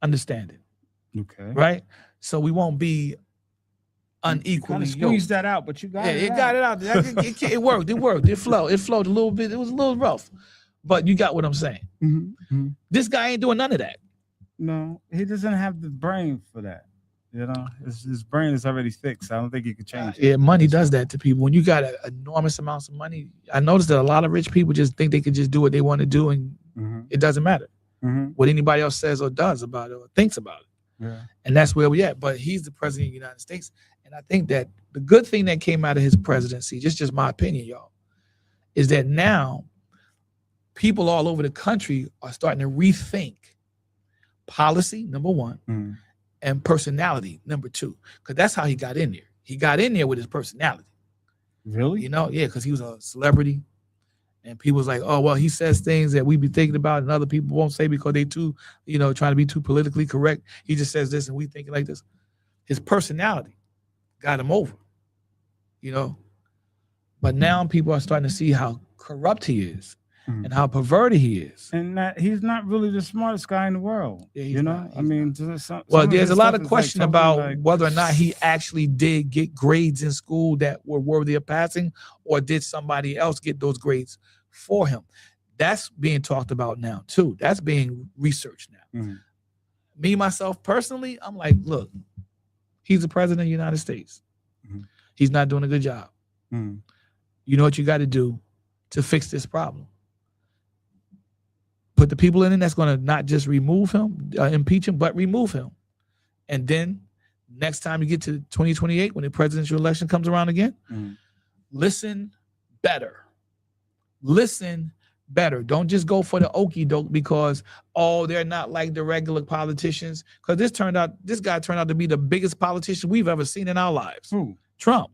understanding. Okay. Right? So we won't be unequally squeeze that out, but you got it. It got it out. It worked. It flowed a little bit. It was a little rough, but you got what I'm saying. This guy ain't doing none of that. No, he doesn't have the brain for that. His brain is already fixed. I don't think he could change it. Yeah, money does that to people. When you got enormous amounts of money, I noticed that a lot of rich people just think they could just do what they want to do, and it doesn't matter what anybody else says or does about it or thinks about it. Yeah. And that's where we at. But he's the president of the United States. And I think that the good thing that came out of his presidency, just my opinion, y'all, is that now people all over the country are starting to rethink policy, number one, and personality, number two. Because that's how he got in there. He got in there with his personality. Really? Yeah, because he was a celebrity. And people was like, oh, well, he says things that we be thinking about and other people won't say because they too, trying to be too politically correct. He just says this and we thinking like this. His personality got him over, But now people are starting to see how corrupt he is Mhm. and how perverted he is. And that he's not really the smartest guy in the world. Yeah, he's you know, not, I he's mean, Well, there's a lot of question about whether or not he actually did get grades in school that were worthy of passing, or did somebody else get those grades for him. That's being talked about now too. That's being researched now. Mhm. Me, myself, personally, I'm like, look, he's the president of the United States. Mhm. He's not doing a good job. Mhm. You know what you got to do to fix this problem? Put the people in it that's going to not just remove him, impeach him, but remove him. And then next time you get to 2028, when the presidential election comes around again, Mhm. listen better. Listen better. Don't just go for the okie doke because, oh, they're not like the regular politicians. Because this guy turned out to be the biggest politician we've ever seen in our lives. Who? Trump.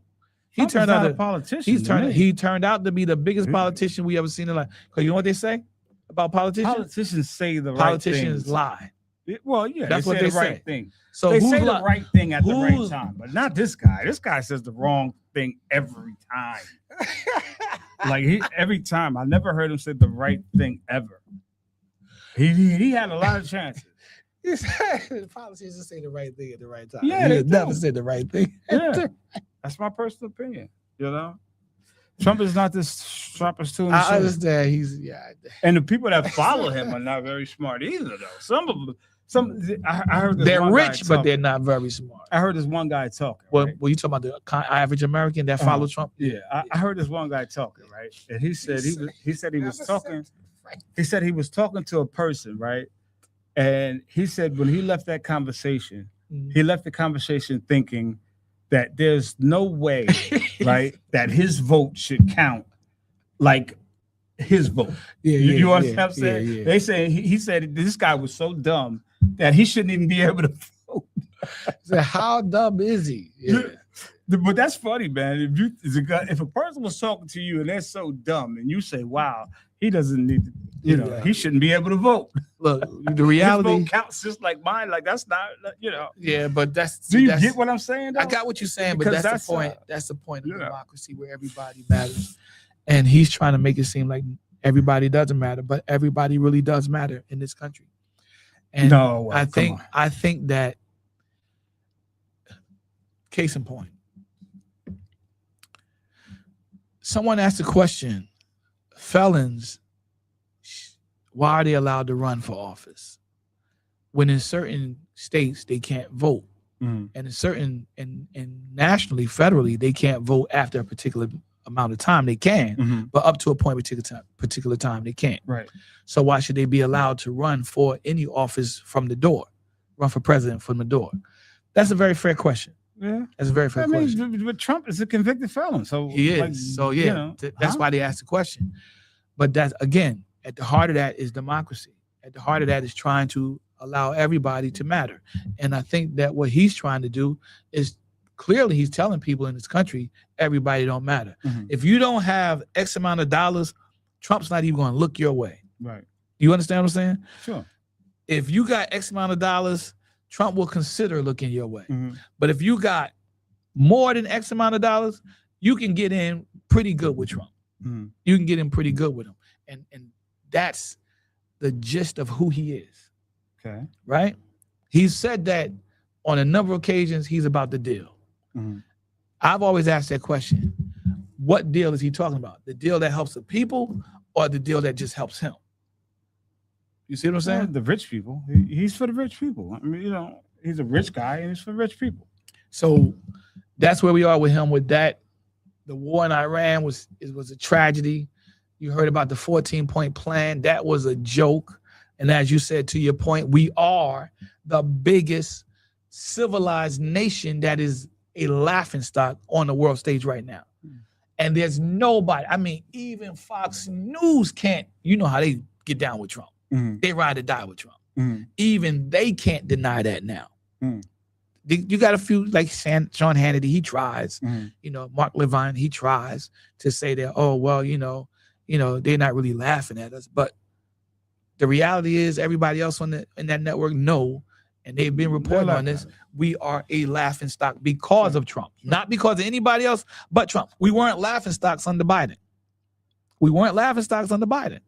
Trump is not a politician. He turned out to be the biggest Yeah. politician we ever seen in life. Because you know what they say about politicians? Politicians say the right Politicians things. lie. Well, yeah, That's they what say they the right say. thing. So They who's say the li- right thing at the right who's- time, but not this guy. This guy says the wrong thing every time. Like every time. I never heard him say the right thing ever. He had a lot of chances. Politicians say the right thing at the right time. Yeah, he they has never do. said the right thing. Yeah, that's my personal opinion. You know, Trump is not the sharpest tool in the I shed. understand. And the people that follow him are not very smart either, though. Some of them, I heard this They're one guy rich, but talk- they're not very smart. I heard this one guy talking. Well, right? you talking about the average American that follow Trump? Yeah, I heard this one guy talking, right? And he said he was talking. He said he was talking to a person, right? And he said when he left that conversation, Mhm. he left the conversation thinking that there's no way, right, that his vote should count like his vote. Yeah, You understand what I'm saying? Yeah. They say he said this guy was so dumb that he shouldn't even be able to vote. So how dumb is he? Yeah. But that's funny, man. If a person was talking to you and they're so dumb, and you say, "Wow, he doesn't need to," Yeah. he shouldn't be able to vote. Look, the His reality. vote counts just like mine. Like that's not, Yeah, but Do you that's- get what I'm saying? Though? I got what you're saying, but Because that's the that's, point. That's the point of yeah. democracy, where everybody matters. And he's trying to make it seem like everybody doesn't matter, but everybody really does matter in this country. And No, well, I come think that, case in point, someone asked the question, felons, why are they allowed to run for office when in certain states they can't vote? on. And in certain and nationally, federally, they can't vote after a particular amount of time. They can, Mhm. but up to a particular time they can't. Right. So why should they be allowed to run for any office from the door, run for president from the door? That's a very fair question. Yeah. That's a very fair I question. mean, but Trump is a convicted felon, so He is. like, So you yeah, know, that's huh? why they asked the question. But that's, again, at the heart of that is democracy. At the heart of that is trying to allow everybody to matter. And I think that what he's trying to do is, clearly he's telling people in this country, everybody don't matter. Mhm. If you don't have X amount of dollars, Trump's not even going to look your way. Right. You understand what I'm saying? Sure. If you got X amount of dollars, Trump will consider looking your way. Mhm. But if you got more than X amount of dollars, you can get in pretty good with Trump. Mhm. You can get in pretty good with him. And that's the gist of who he is, Okay. right? He's said that on a number of occasions he's about the deal. Mhm. I've always asked that question. What deal is he talking about? The deal that helps the people or the deal that just helps him? You see what I'm saying? Well, the rich people. He's for the rich people. I mean, he's a rich guy and he's for rich people. So that's where we are with him with that. The war in Iran was a tragedy. You heard about the 14-point plan. That was a joke. And as you said, to your point, we are the biggest civilized nation that is a laughingstock on the world stage right now. And there's nobody, I mean, even Fox News can't, you know how they get down with Trump. Mhm. They ride or die with Trump. Mhm. Even they can't deny that now. Mm. You got a few like Sean Hannity, he tries. Mhm. Mark Levine, he tries to say that, oh, well, they're not really laughing at us. But the reality is everybody else in that network know, and they've been reporting on this. We are a laughing stock because of Trump, not because of anybody else but Trump. We weren't laughing stocks under Biden. We weren't laughing stocks under Biden.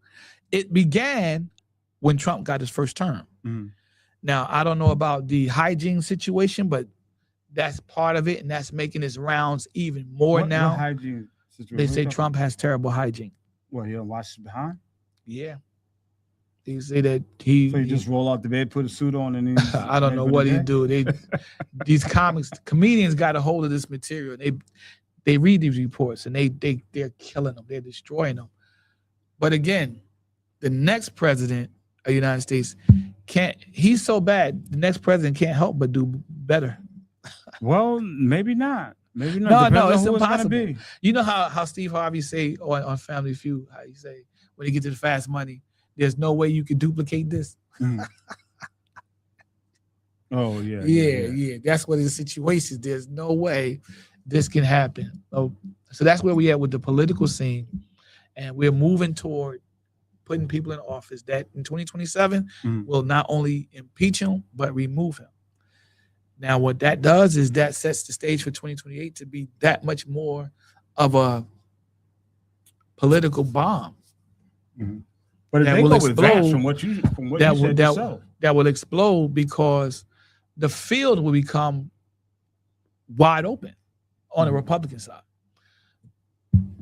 It began when Trump got his first term. Mhm. Now, I don't know about the hygiene situation, but that's part of it, and that's making his rounds even more now. What hygiene situation? They say Trump has terrible hygiene. Well, he don't wash his behind. Yeah. They say that he So you just roll out the bed, put a suit on, and then I don't know what he do. These comedians got a hold of this material. They read these reports and they're killing them. They're destroying them. But again, the next president of the United States he's so bad, the next president can't help but do better. Well, maybe not. Maybe not. No, it's who gonna impossible. be. You know how Steve Harvey say on Family Feud, how he say when he get to the fast money, there's no way you can duplicate this. Mm. Oh yeah. Yeah. That's what his situation is. There's no way this can happen. So that's where we at with the political scene, and we're moving toward putting people in office that in 2027 will not only impeach him but remove him. Now, what that does is that sets the stage for 2028 to be that much more of a political bomb. Mm-hmm. But if that they will go with Vance, explode, from what you said yourself. That will explode because the field will become wide open on the Republican side.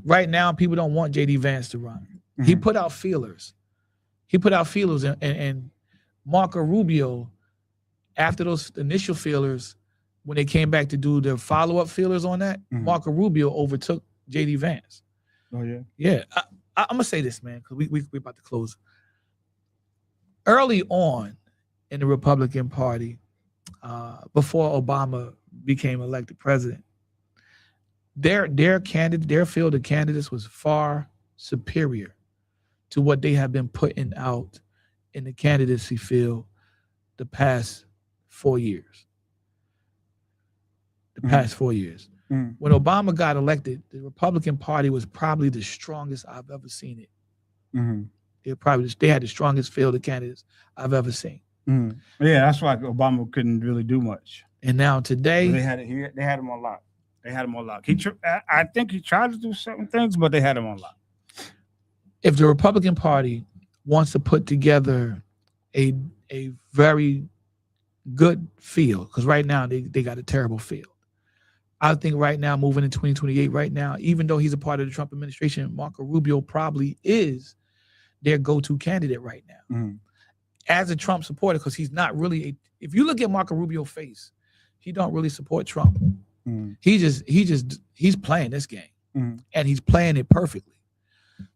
Right now, people don't want J.D. Vance to run. Mm-hmm. He put out feelers. And Marco Rubio, after those initial feelers, when they came back to do their follow-up feelers on that, Marco Rubio overtook J.D. Vance. Oh, yeah? Yeah. I'm going to say this, man, because we're about to close. Early on in the Republican Party, before Obama became elected president, their field of candidates was far superior to what they have been putting out in the candidacy field the past 4 years. When Obama got elected, the Republican Party was probably the strongest I've ever seen it. They had the strongest field of candidates I've ever seen. Yeah, that's why Obama couldn't really do much. And now today, they had him on lock. I think he tried to do certain things, but they had him on lock. If the Republican Party wants to put together a very good field, because right now they got a terrible field. I think right now, moving in 2028, right now, even though he's a part of the Trump administration, Marco Rubio probably is their go-to candidate right now. As a Trump supporter, because he's not really if you look at Marco Rubio's face, he don't really support Trump. He's playing this game, and he's playing it perfectly.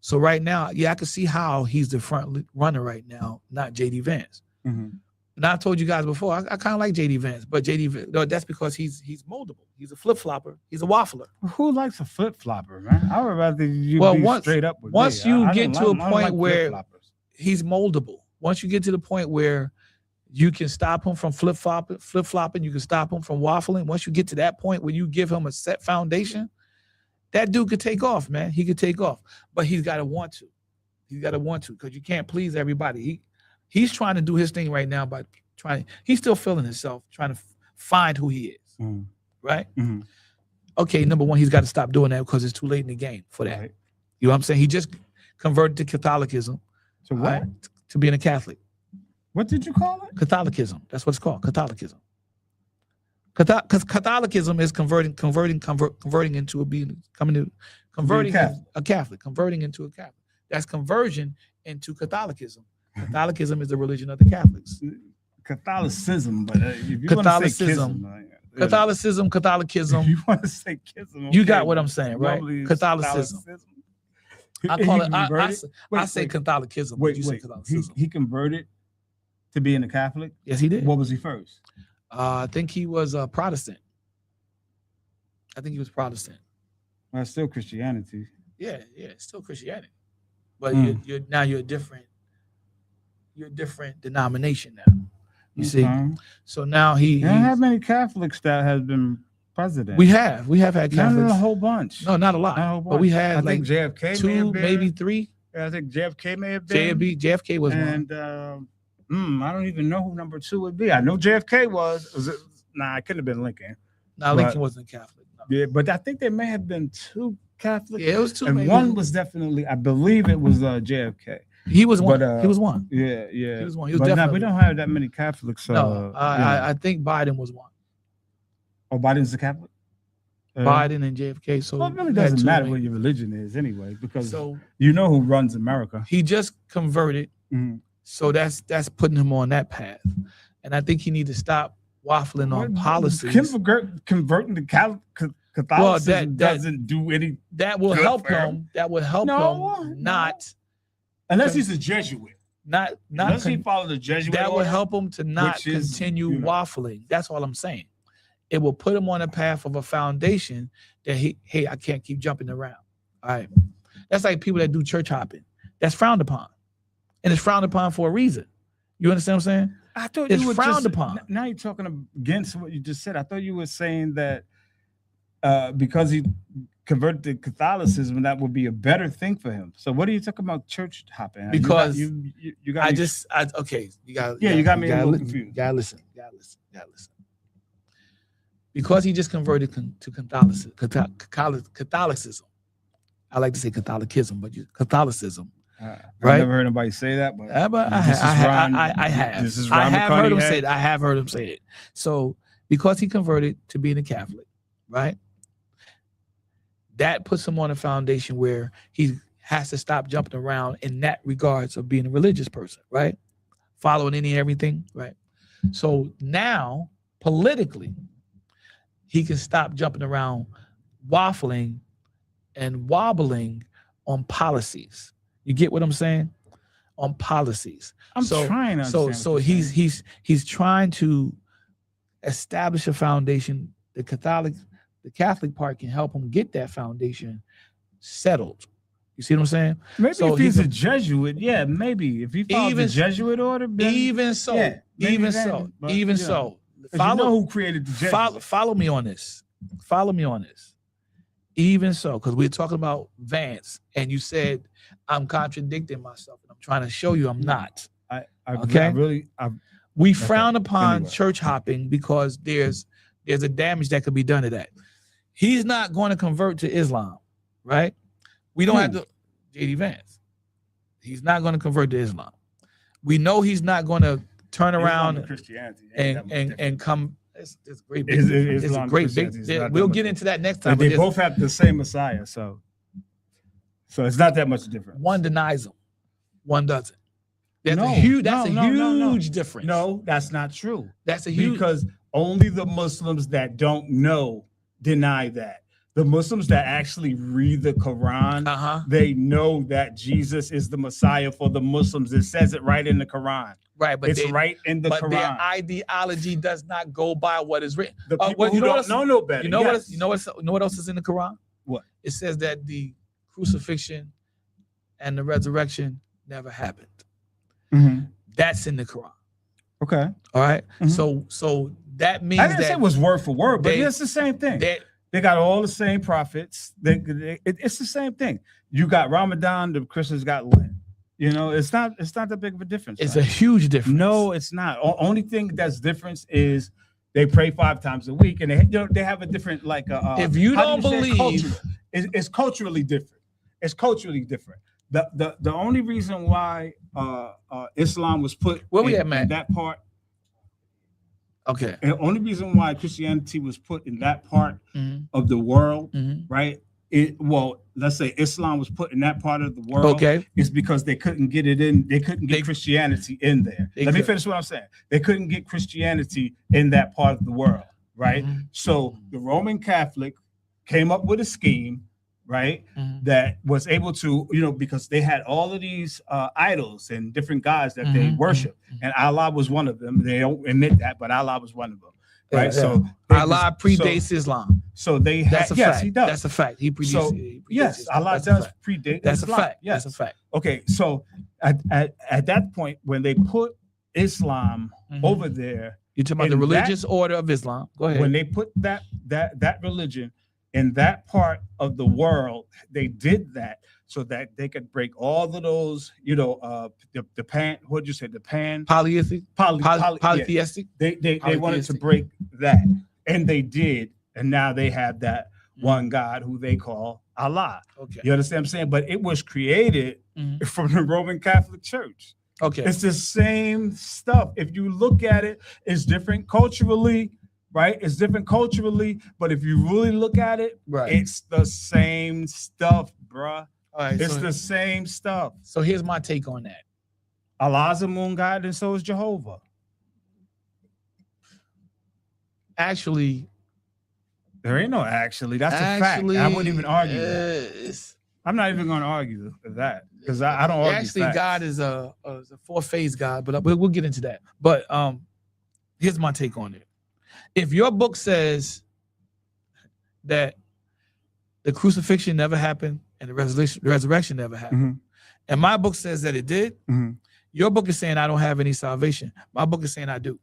So right now, I can see how he's the front runner right now, not J.D. Vance. And I told you guys before, I kind of like J.D. Vance, but that's because he's moldable. He's a flip-flopper. He's a waffler. Who likes a flip-flopper, man? I would rather you be straight up with once me. you get to a point where he's moldable, once you get to the point where you can stop him from flip-flopping, you can stop him from waffling. Once you get to that point where you give him a set foundation, that dude could take off, man. He could take off, but he's got to want to. Because you can't please everybody. He's trying to do his thing right now by he's still feeling himself, trying to find who he is, right? Okay, number one, he's got to stop doing that because it's too late in the game for that. Right. You know what I'm saying? He just converted to Catholicism. To what? Right? To being a Catholic. What did you call it? Catholicism. That's what it's called, Catholicism. Because Catholicism is converting into a Catholic, converting into a Catholic. That's conversion into Catholicism. Catholicism is the religion of the Catholics. Catholicism, but if you want to say Catholicism. If you want to say kism, okay, you got what I'm saying, right? Catholicism. I call it. I say Catholicism. Wait, say Catholicism. He converted to being a Catholic. Yes, he did. What was he first? I think he was a Protestant. Well, it's still Christianity. Yeah, it's still Christianity, but you're a different denomination now. You see, so now he don't have many Catholics that has been president. We have had Catholics. Not a whole bunch. No, not a lot. But we had like JFK, two, maybe three. Yeah, I think JFK may have been. JFK was and, one. I don't even know who number 2 would be. I know JFK was it? Nah, it couldn't have been Lincoln. Now Lincoln wasn't Catholic. No. Yeah, but I think there may have been 2 Catholic. Yeah, it was 2. And maybe. one was definitely, I believe it was JFK. He was one. But, he was one. Yeah. He was one. He was But definitely. we don't have that many Catholics. No, I think Biden was one. Oh, Biden's a Catholic? Biden and JFK. So Well, it really you had doesn't 2 matter maybe. what your religion is anyway, because So you know who runs America. he just converted. Mhm. So that's putting him on that path. And I think he need to stop waffling on policies. Converting to Catholicism doesn't do any, That will good help for him. him. That will help No, him not unless he's a Jesuit. Unless he followed the Jesuit that will order. help him to not which is, continue you know. waffling. That's all I'm saying. It will put him on a path of a foundation that hey, I can't keep jumping around. All right. That's like people that do church hopping. That's frowned upon. And it's frowned upon for a reason. You understand what I'm saying? I thought It's you were frowned just, upon. Now you're talking against what you just said. I thought you were saying that because he converted to Catholicism, that would be a better thing for him. So what are you talking about church hopping? Because you got okay. You got you got me a little You confused. gotta listen. Because he just converted to Catholicism. I like to say Catholicism, but Catholicism. I've Right? never heard anybody say that, but But this is Ron- I have. this is I Ron have heard him McCartney say had- it. I have heard him say it. So because he converted to being a Catholic, right? That puts him on a foundation where he has to stop jumping around in that regards of being a religious person, right? Following any and everything, right? So now politically, he can stop jumping around, waffling and wobbling on policies. You get what I'm saying? On policies. I'm trying to understand. So what you're saying. he's trying to establish a foundation. The Catholic part can help him get that foundation settled. You see what I'm saying? Maybe so if he's he's a Jesuit, yeah, maybe if he follows the Even- Jesuit order, then, Even so, yeah, maybe even then, so, but, even you know, so. 'cause you know who created the Jesuit. Follow me on this. Follow me on this. Even so, because we're talking about Vance, and you said I'm contradicting myself, and I'm trying to show you I'm not. Okay. We Okay, frown upon anyway. church hopping because there's a damage that could be done to that. He's not going to convert to Islam, right? We don't have to. JD Vance. He's not going to convert to Islam. We know he's not going to turn around Christianity and come. It's great. Is- Big, is it's a Islam great Christianity big. is not that We'll much get into that next time. They but both have the same Messiah, so it's not that much different. one denies him, one doesn't. That's No, a huge. no, That's a no, no, no. huge difference. No, that's not true. that's a huge. Because only the Muslims that don't know deny that. The Muslims that actually read the Quran, they know that Jesus is the Messiah for the Muslims. It says it right in the Quran. Right, but It's right in the but their Quran. ideology does not go by what is written. The people well, who you know don't what know no better. You know yes. you know what else is in the Quran? What? It says that the crucifixion and the resurrection never happened. Mhm. That's in the Quran. Okay. All right? Mhm. So that means I didn't say that it was word for word, but they- it's the same thing. that They got all the same prophets. It's the same thing. You got Ramadan, the Christians got Lent. You know, it's not that big of a difference. it's right? a huge difference. No, it's not. Only thing that's different is they pray 5 times a week, and they have a different If you how don't do say, believe- culture. It's culturally different. It's culturally different. The only reason why Islam was put Where we in, at, Matt? in that part, Okay. and the only reason why Christianity was put in that part Mhm, of the world, mhm. right? Let's say Islam was put in that part of the world. Okay. Is because they couldn't get it in. They couldn't get They- Christianity in there. they Let me could. finish what I'm saying. They couldn't get Christianity in that part of the world, right? Mhm, So the Roman Catholic came up with a scheme, right, mhm. that was able to, because they had all of these idols and different gods that they Mhm, worship, mhm. and Allah was one of them. They don't admit that, but Allah was one of them, right? Yeah, So Allah predates Islam. So they had, That's a yes, fact. he does. That's a fact. He predates. So, he predates Yes, Islam. Allah That's a does fact. predate. That's Islam. a fact. Yes. That's a fact. Okay, so at that point, when they put Islam Mhm. over there, You're talking about the in that- religious order of Islam. Go ahead. when they put that religion in that part of the world, they did that so that they could break all of those, the pan. What'd you say? The pan Polytheistic. yeah. Polytheistic. They wanted to Polytheistic. break that, and they did, and now they have that one God who they call Allah. Okay. You understand what I'm saying? But it was created from the Roman Catholic Church. Okay. It's the same stuff. If you look at it, it's different culturally, right? It's different culturally, but if you really look at it, Right. it's the same stuff, bruh. All right. It's the same stuff. So here's my take on that. Allah's a moon god, and so is Jehovah. Actually, there ain't no actually. That's a fact. I wouldn't even argue that. I'm not even going to argue that because I don't argue actually facts. God is a four-phase God, but we'll get into that. But here's my take on it. If your book says that the crucifixion never happened and the resurrection never happened, and my book says that it did, your book is saying I don't have any salvation. My book is saying I do.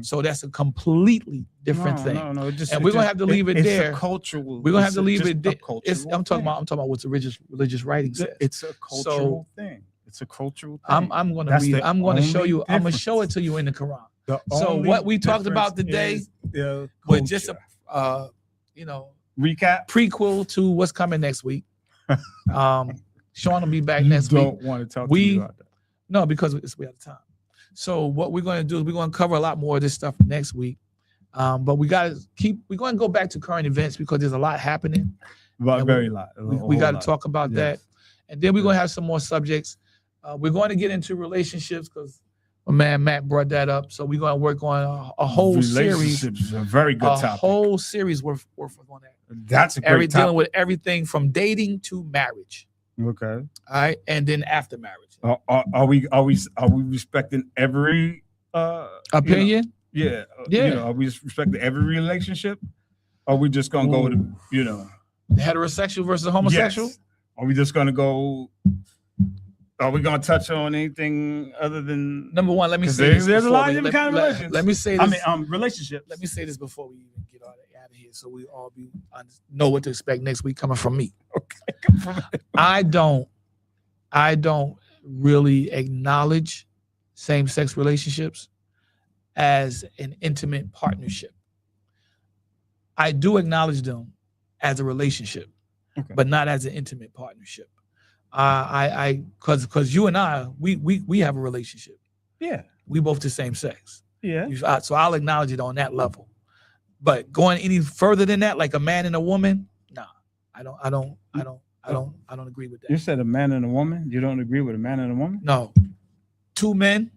So that's a completely different thing. No, and we're gonna have to leave it there. It's a cultural. We're gonna have to leave it there. I'm talking about what the religious writing says. It's a cultural thing. It's a cultural thing. I'm gonna read. I'm gonna show you. I'm gonna show it to you in the Quran. So what we talked about today was just a recap, prequel to what's coming next week. Sean will be back next week. Don't want to talk to me about that. No, because we out of time. So what we're going to do is we're going to cover a lot more of this stuff next week. But we're going to go back to current events because there's a lot happening. Very lot. We got to talk about that. And then we're going to have some more subjects. We're going to get into relationships because my man Matt brought that up. So we're going to work on a whole series. Relationships is a very good topic. A whole series worth on that. That's a great topic. Dealing with everything from dating to marriage. Okay. All right. And then after marriage. Are we respecting every opinion? Yeah. Are we respecting every relationship? Or are we just gonna go to heterosexual versus homosexual? Yes. Are we just gonna go? Are we gonna touch on anything other than number one? Let me say this. There's a lot of different kind of relations. Let me say this. Relationships. Let me say this before we even get out of here, so we all know what to expect next week coming from me. Okay. I don't really acknowledge same-sex relationships as an intimate partnership. I do acknowledge them as a relationship, but not as an intimate partnership. Because you and I, we have a relationship. Yeah, we both the same sex. Yeah. So I'll acknowledge it on that level. But going any further than that, like a man and a woman, nah, I don't agree with that. You said a man and a woman. You don't agree with a man and a woman? No, two men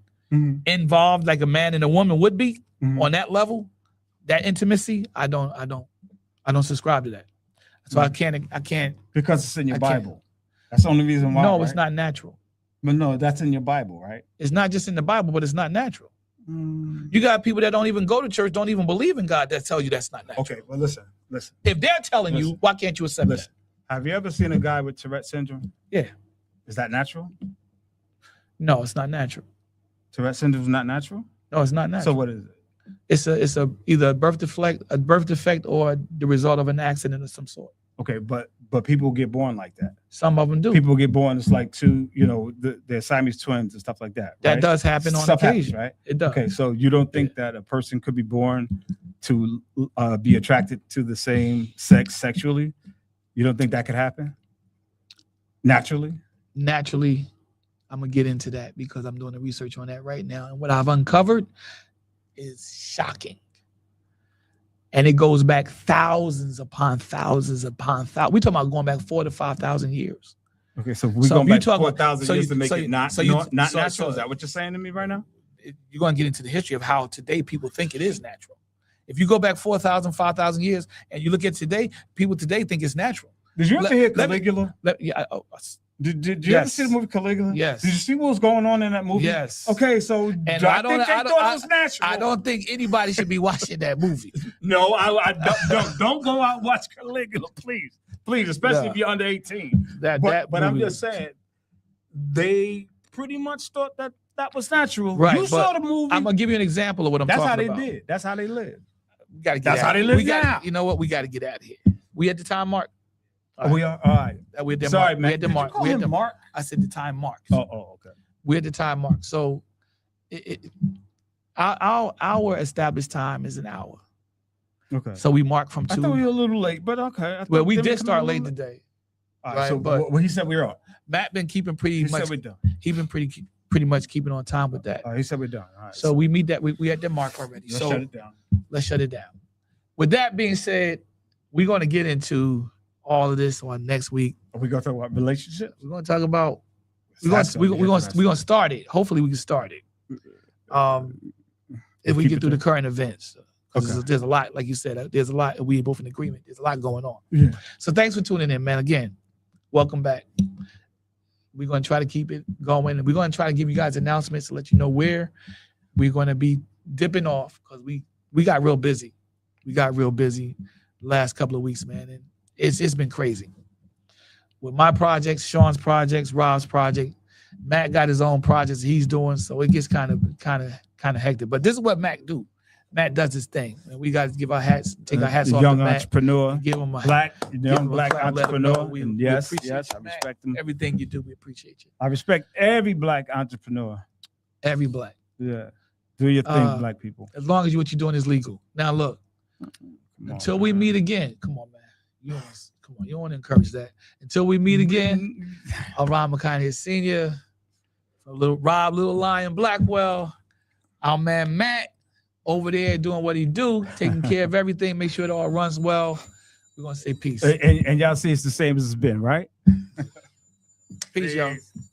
involved like a man and a woman would be on that level, that intimacy. I don't subscribe to that. So I can't because it's in your Bible. That's the only reason why. No, right? It's not natural. But no, that's in your Bible, right? It's not just in the Bible, but it's not natural. You got people that don't even go to church, don't even believe in God, that tell you that's not natural. Okay, well, listen. If they're telling you, why can't you accept that? Have you ever seen a guy with Tourette syndrome? Yeah. Is that natural? No, it's not natural. Tourette syndrome is not natural? No, it's not natural. So what is it? It's either a birth defect or the result of an accident of some sort. Okay, but people get born like that. Some of them do. People get born, it's like they're Siamese twins and stuff like that. Right? That does happen on occasion, right? It does. Okay, so you don't think that a person could be born to be attracted to the same sex sexually? You don't think that could happen? Naturally, I'm gonna get into that because I'm doing the research on that right now, and what I've uncovered is shocking. And it goes back thousands upon thousands upon thousands. We're talking about going back 4,000 to 5,000 years. Okay, so we're going back 4,000 years to make it not natural. Is that what you're saying to me right now? You're going to get into the history of how today people think it is natural. If you go back 4,000, 5,000 years and you look at today, people today think it's natural. Did you ever hear Caligula? Did you ever see the movie Caligula? Yes. Did you see what was going on in that movie? Yes. Okay, so and I think they thought it was natural. I don't think anybody should be watching that movie. No, I don't go out and watch Caligula, please, especially if you're under 18. But I'm just saying, they pretty much thought that was natural. Right. You saw the movie. I'm gonna give you an example of what I'm talking about. That's how they did. That's how they live. We gotta get That's how they live now. You know what? We got to get out of here. We at the time mark. Oh, we are all right. We at the Sorry, mark. man. We at the Did you mark. call We at him the Mark? I said the time mark. Oh, okay. We're at the time mark. So our established time is an hour. Okay. So we mark from I 2. thought we were a little late, but okay. Well, we did start late today. All right, right, so but- what he said we're on. Matt been keeping He pretty said much. we're done. He been pretty much keeping on time with that. He said we're done. All right. So we meet that. We at the mark already. let's So shut it down. let's shut it down. With that being said, we're going to get into all of this on next week. Are we going to talk about relationships? We're going to talk about. That's We're gonna be going to start it. Hopefully, we can start it. If we Keep get it through the there. current events. 'Cause Okay. there's a lot, like you said, there's a lot, and we both in agreement. There's a lot going on. Yeah. So thanks for tuning in, man. Again, welcome back. We're going to try to keep it going, and we're going to try to give you guys announcements to let you know where we're going to be dipping off, because we got real busy. We got real busy the last couple of weeks, man, and it's been crazy. With my projects, Sean's projects, Rob's project, Matt got his own projects he's doing, so it gets kind of hectic. But this is what Matt do. Matt does his thing, and we got to give our hats, take our hats The off young to Matt, entrepreneur, give him a young him a black clap, let him know entrepreneur. we- And we yes, appreciate yes, you, I Matt. respect him. everything you do. We appreciate you, I respect every black entrepreneur. every black. Yeah. Do your thing, black people. As long as what you're doing is legal. Now look, Come on, until we man. meet again, come on, man. You don't want to encourage that. Until we meet again, I'm Ron McConaughey Sr. from Rob Little Lion Blackwell. Our man Matt over there doing what he do, taking care of everything, make sure it all runs well. We're gonna say peace. And y'all see it's the same as it's been, right? Peace, y'all. Peace.